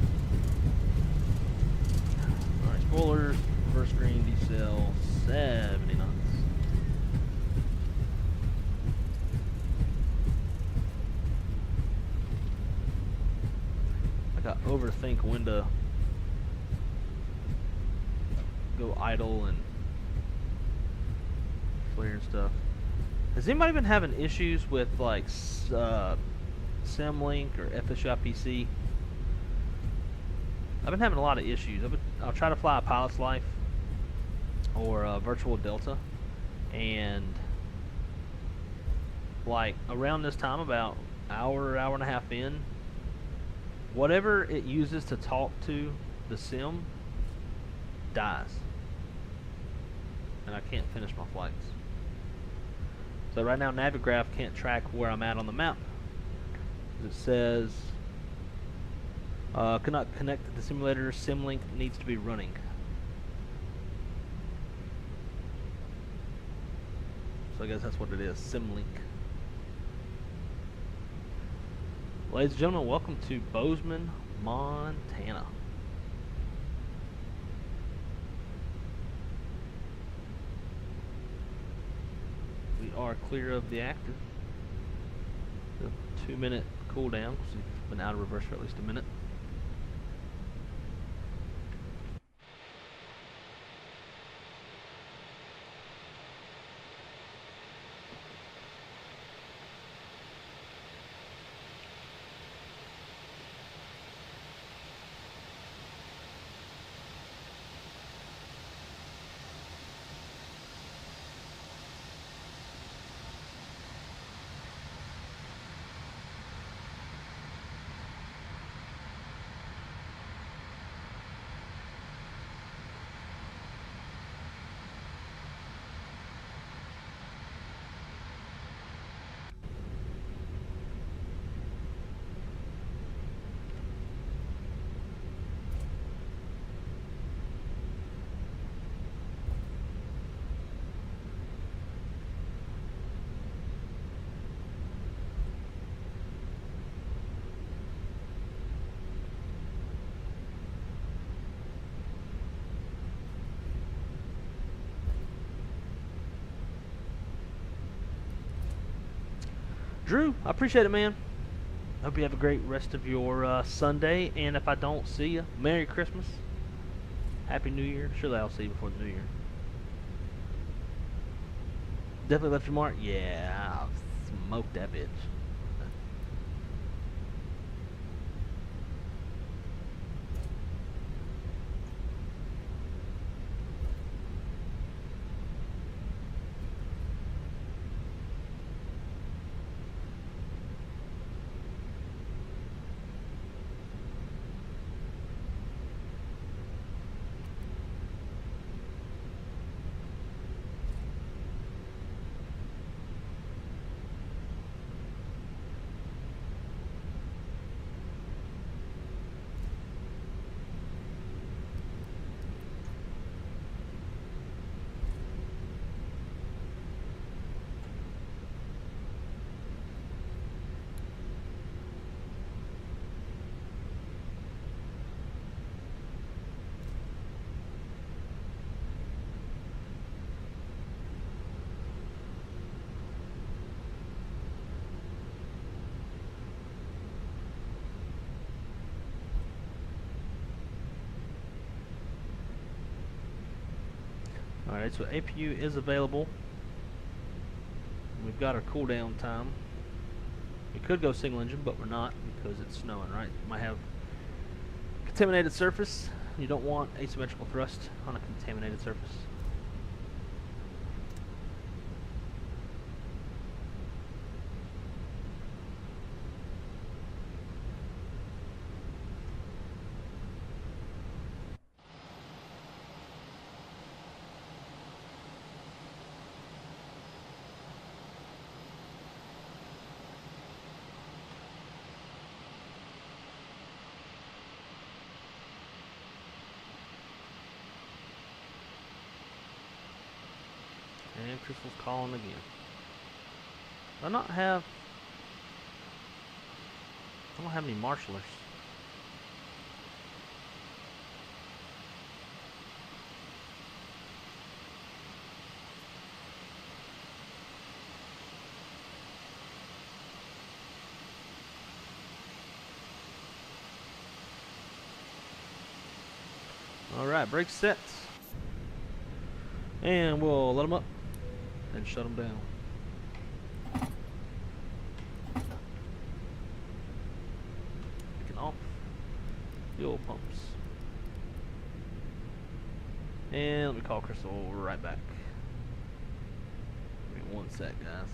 [SPEAKER 1] Alright, spoilers, first screen, decel, 70 knots. I got overthink when to go idle and flare and stuff. Has anybody been having issues with like Symlink or FSUIPC? I've been having a lot of issues. I'll try to fly a pilot's life or virtual Delta, and like around this time, about hour and a half in, whatever it uses to talk to the sim dies, and I can't finish my flights. So right now Navigraph can't track where I'm at on the map. It says cannot connect to the simulator, Symlink needs to be running. So I guess that's what it is, Symlink. Ladies and gentlemen, welcome to Bozeman, Montana. We are clear of the active. The 2-minute cooldown, so we've been out of reverse for at least a minute. Drew, I appreciate it, man. Hope you have a great rest of your Sunday, and if I don't see you, Merry Christmas, Happy New Year. Surely I'll see you before the New Year. Definitely left your mark. Yeah, I'll smoke that bitch. Alright, so APU is available. We've got our cooldown time. We could go single engine, but we're not because it's snowing, right? Might have contaminated surface. You don't want asymmetrical thrust on a contaminated surface. And Crystal's calling again. Do I not have... I don't have any marshallers. Alright, brake set. And we'll let them up and shut them down. Picking off fuel pumps. And let me call Crystal. We're right back. Give me 1 sec, guys.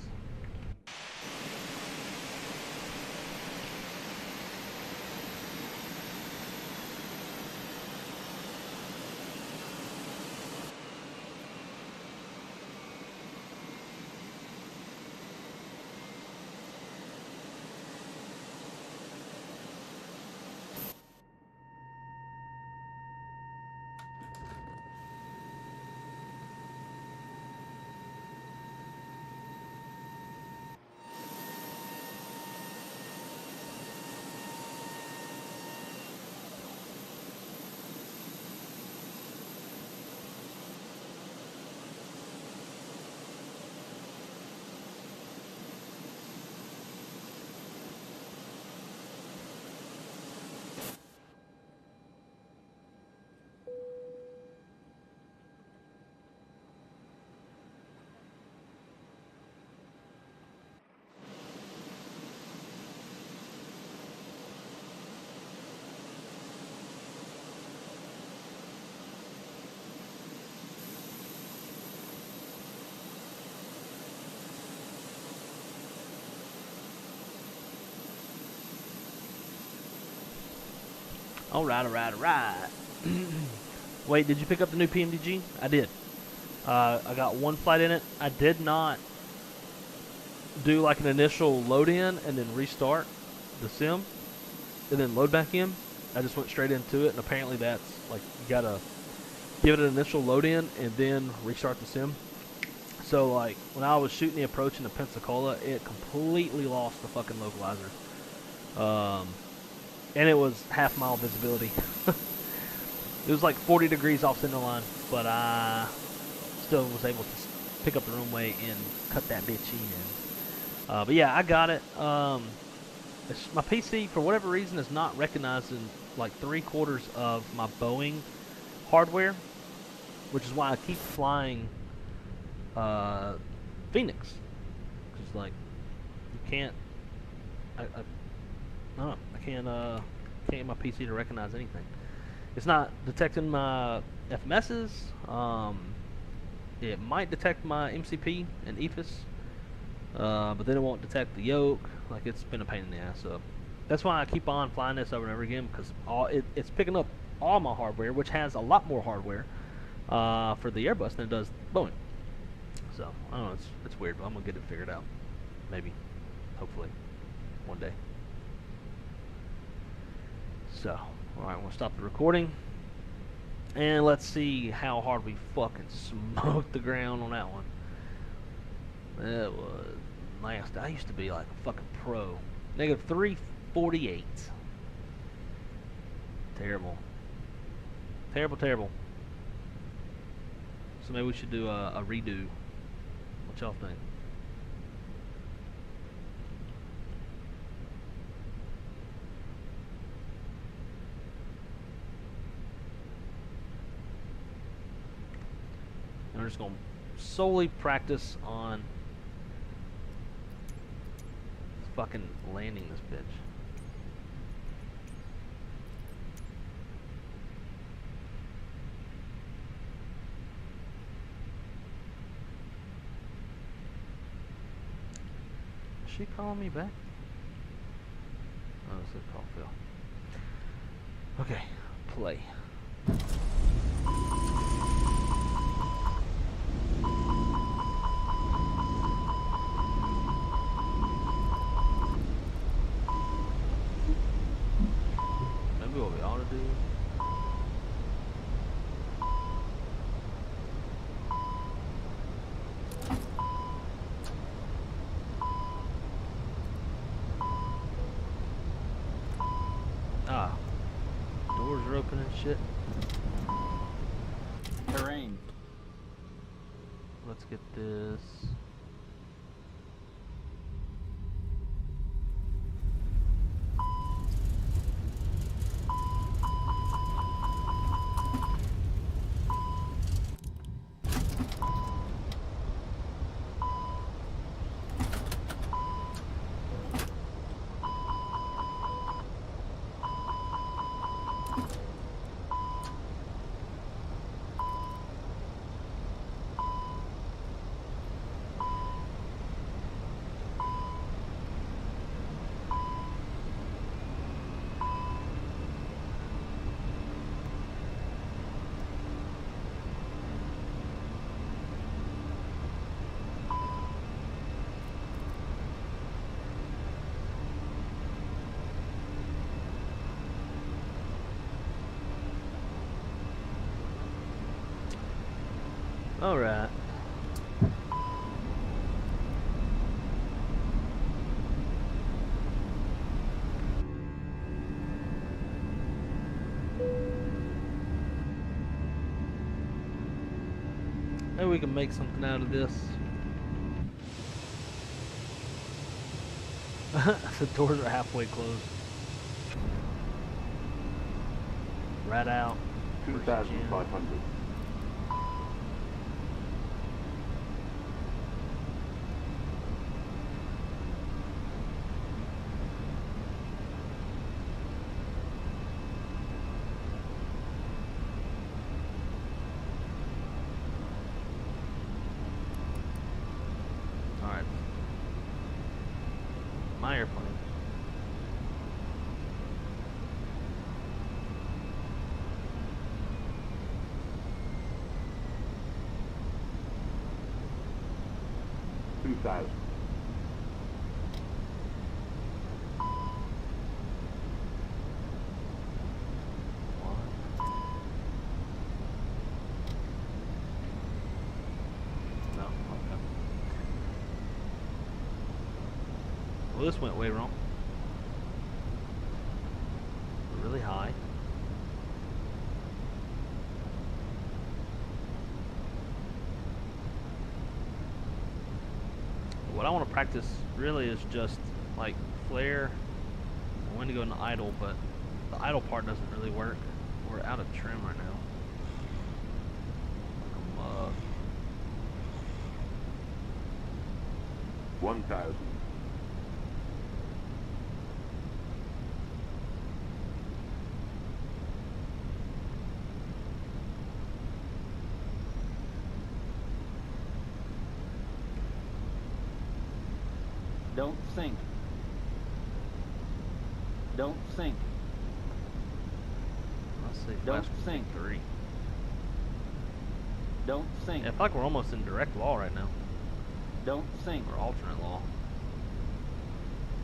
[SPEAKER 1] Alright. Wait, did you pick up the new PMDG? I did. I got 1 flight in it. I did not do like an initial load in and then restart the sim and then load back in. I just went straight into it, and apparently that's like you gotta give it an initial load in and then restart the sim. So like when I was shooting the approach into Pensacola, it completely lost the fucking localizer. And it was half-mile visibility. It was like 40 degrees off center line, but I still was able to pick up the runway and cut that bitch in. But yeah, I got it. My PC, for whatever reason, is not recognizing like 3/4 of my Boeing hardware, which is why I keep flying Fenix. Because like you can't. I don't know. I can't get my PC to recognize anything. It's not detecting my FMSs. It might detect my MCP and EFIS, but then it won't detect the yoke. Like, it's been a pain in the ass. So that's why I keep on flying this over and over again, because it's picking up all my hardware, which has a lot more hardware for the Airbus than it does Boeing. So I don't know. It's weird, but I'm gonna get it figured out. Maybe, hopefully, one day. So, alright, I'm going to stop the recording. And let's see how hard we fucking smoked the ground on that one. That was nasty. I used to be like a fucking pro. Negative 348. Terrible. Terrible. So maybe we should do a redo. What y'all think? We're just going to solely practice on fucking landing this bitch. Is she calling me back? Oh, this is call Phil. Okay, play. What we ought to do. are open and shit.
[SPEAKER 21] Terrain.
[SPEAKER 1] Let's get this. All right. Maybe we can make something out of this. The doors are halfway closed. Right out.
[SPEAKER 19] 2,500.
[SPEAKER 1] Alright. My airplane. No, okay. Well, this went way wrong. Really high. What I want to practice really is just like flare. I want to go into idle, but the idle part doesn't really work. We're out of trim right now. Like a mug.
[SPEAKER 19] 1,000.
[SPEAKER 21] Don't sink. Don't sink.
[SPEAKER 1] Let's see.
[SPEAKER 21] Don't sink.
[SPEAKER 1] 3.
[SPEAKER 21] Don't sink.
[SPEAKER 1] I feel like we're almost in direct law right now.
[SPEAKER 21] Don't sink.
[SPEAKER 1] Or alternate law.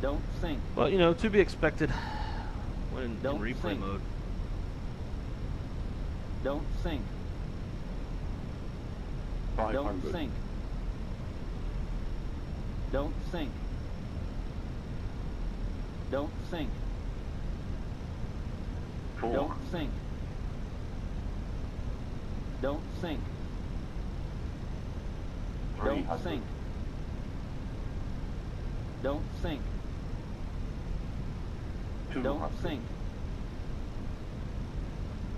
[SPEAKER 21] Don't sink.
[SPEAKER 1] But you know, to be expected when in replay
[SPEAKER 21] sink.
[SPEAKER 1] mode.
[SPEAKER 21] Don't sink.
[SPEAKER 19] 500.
[SPEAKER 21] Don't sink. Don't sink. Don't sink.
[SPEAKER 19] 4.
[SPEAKER 21] Don't sink. Don't sink. Don't
[SPEAKER 19] 300.
[SPEAKER 21] sink. Don't sink.
[SPEAKER 19] 200.
[SPEAKER 21] Don't sink.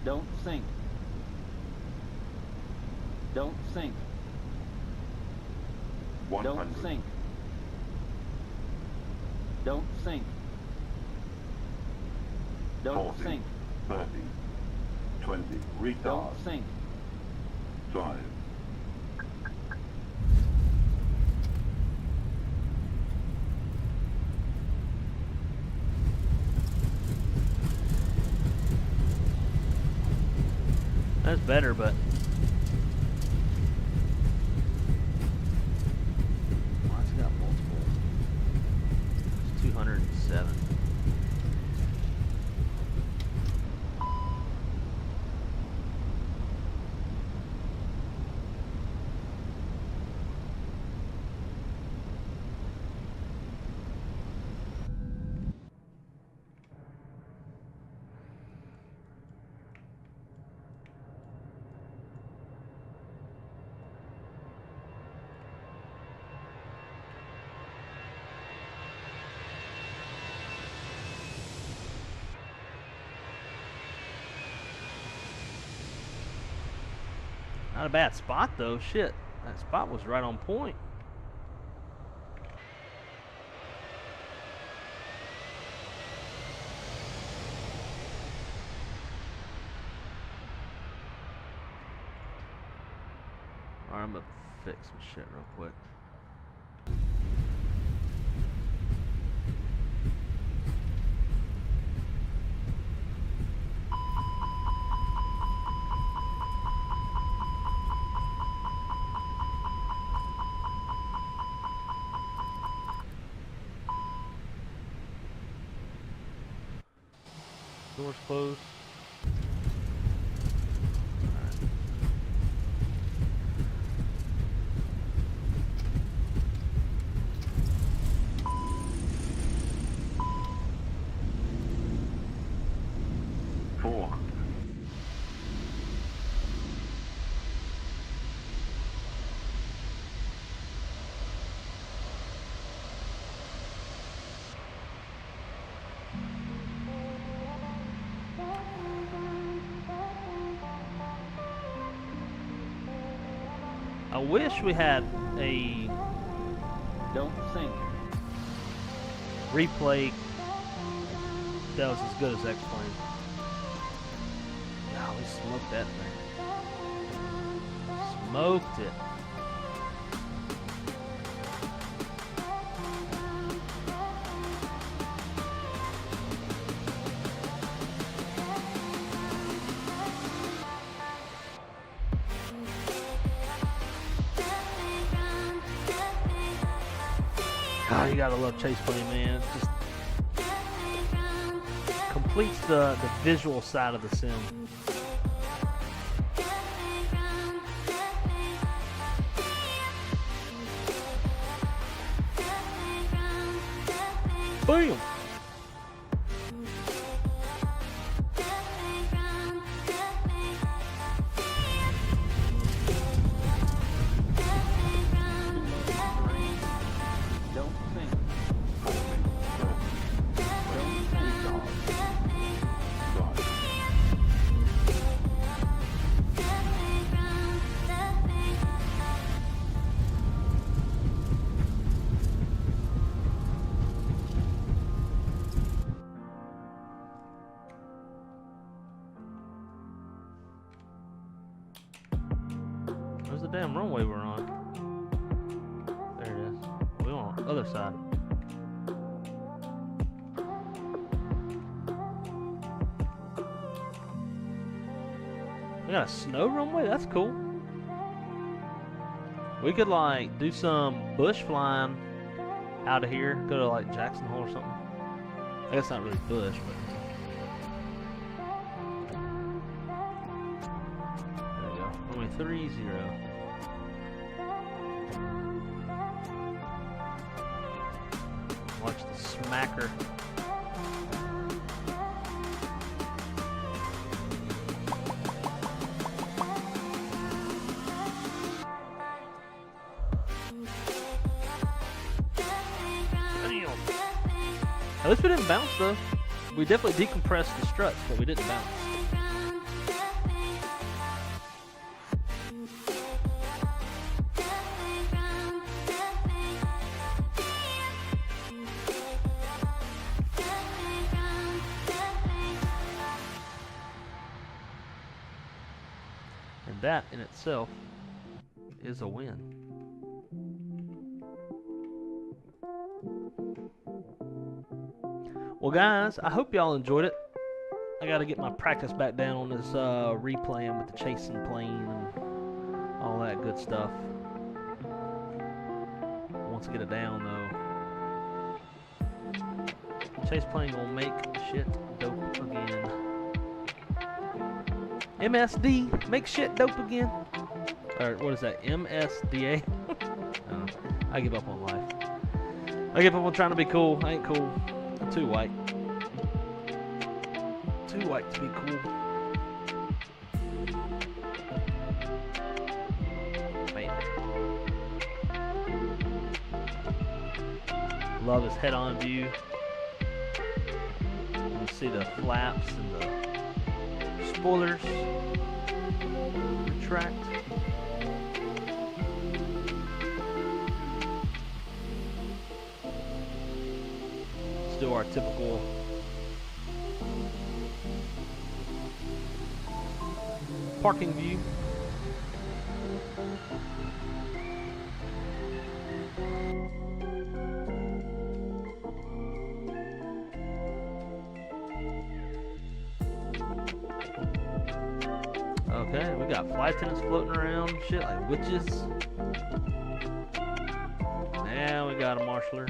[SPEAKER 21] Don't sink. Don't sink.
[SPEAKER 19] 100.
[SPEAKER 21] Don't sink. Don't sink. Don't
[SPEAKER 19] 40,
[SPEAKER 21] sink.
[SPEAKER 19] 30, 20, retard.
[SPEAKER 21] Don't sink.
[SPEAKER 19] 5.
[SPEAKER 1] That's better, but oh, it's got multiple. It's 207. Not a bad spot though. Shit, that spot was right on point. Alright, I'm gonna fix some shit real quick. Doors closed. I wish we had a
[SPEAKER 21] Don't sink.
[SPEAKER 1] replay that was as good as X-Plane. No, we smoked that thing. Smoked it. Oh, you gotta love Chaseplane, man. It just completes the visual side of the sim. Boom! Where's the damn runway we're on? There it is. We're on the other side. We got a snow runway? That's cool. We could like do some bush flying out of here. Go to like Jackson Hole or something. I guess not really bush, but there we go. Runway 30. Watch the smacker. At least we didn't bounce though. We definitely decompressed the struts, but we didn't bounce. And that in itself is a win. Well guys, I hope y'all enjoyed it. I gotta get my practice back down on this replaying with the chasing plane and all that good stuff. Once I get it down though. Chaseplane gonna make shit dope again. MSD, make shit dope again. Or what is that, MSDA? I give up on life. I give up on trying to be cool. I ain't cool. I'm too white. Too white to be cool. Man. Love his head-on view. You see the flaps and the spoilers retract. our typical parking view. Okay, we got flight attendants floating around, shit like witches. Now we got a marshaller.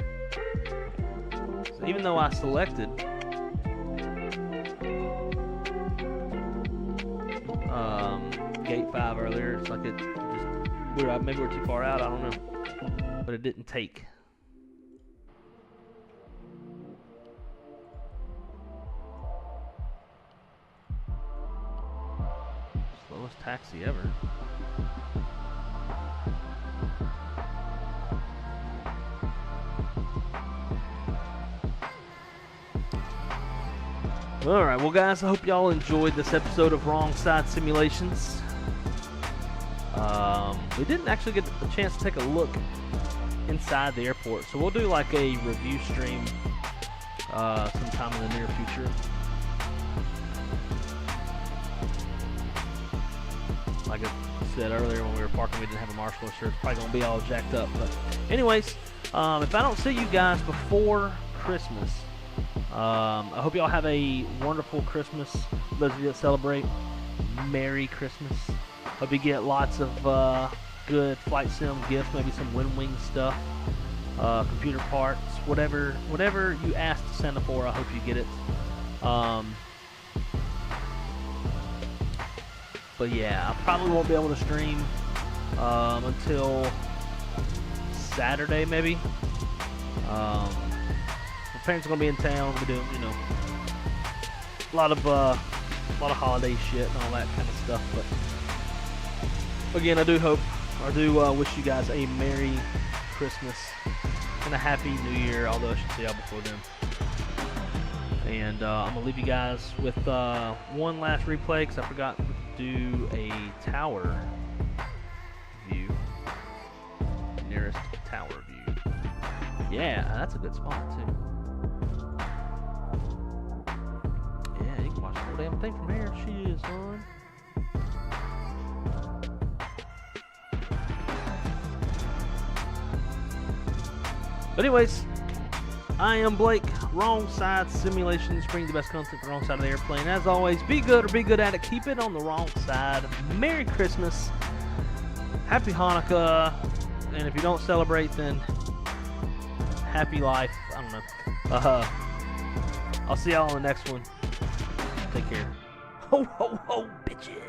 [SPEAKER 1] So even though I selected gate 5 earlier, it's like it just maybe we're too far out, I don't know, but it didn't take. Slowest taxi ever. Alright, well guys, I hope y'all enjoyed this episode of Wrong Side Simulations. We didn't actually get the chance to take a look inside the airport, so we'll do like a review stream sometime in the near future. Like I said earlier when we were parking, we didn't have a marshaller, so it's probably going to be all jacked up. But anyways, if I don't see you guys before Christmas, I hope y'all have a wonderful Christmas. Those of you that celebrate, Merry Christmas. Hope you get lots of good flight sim gifts, maybe some Wing stuff, computer parts, whatever you asked Santa for, I hope you get it. But yeah, I probably won't be able to stream until Saturday, maybe. My parents are gonna be in town. We're doing, you know, a lot of holiday shit and all that kind of stuff. But again, I do wish you guys a Merry Christmas and a Happy New Year. Although I should see y'all before then. And I'm gonna leave you guys with one last replay because I forgot to do a tower view, nearest tower view. Yeah, that's a good spot too. Yeah, you can watch the whole damn thing from here. Shit, son. But anyways, I am Blake. Wrong Side Simulations, bring the best content for the wrong side of the airplane. As always, be good or be good at it. Keep it on the wrong side. Merry Christmas. Happy Hanukkah. And if you don't celebrate, then happy life. I don't know. I'll see y'all on the next one. Take care. Ho, ho, ho, bitches.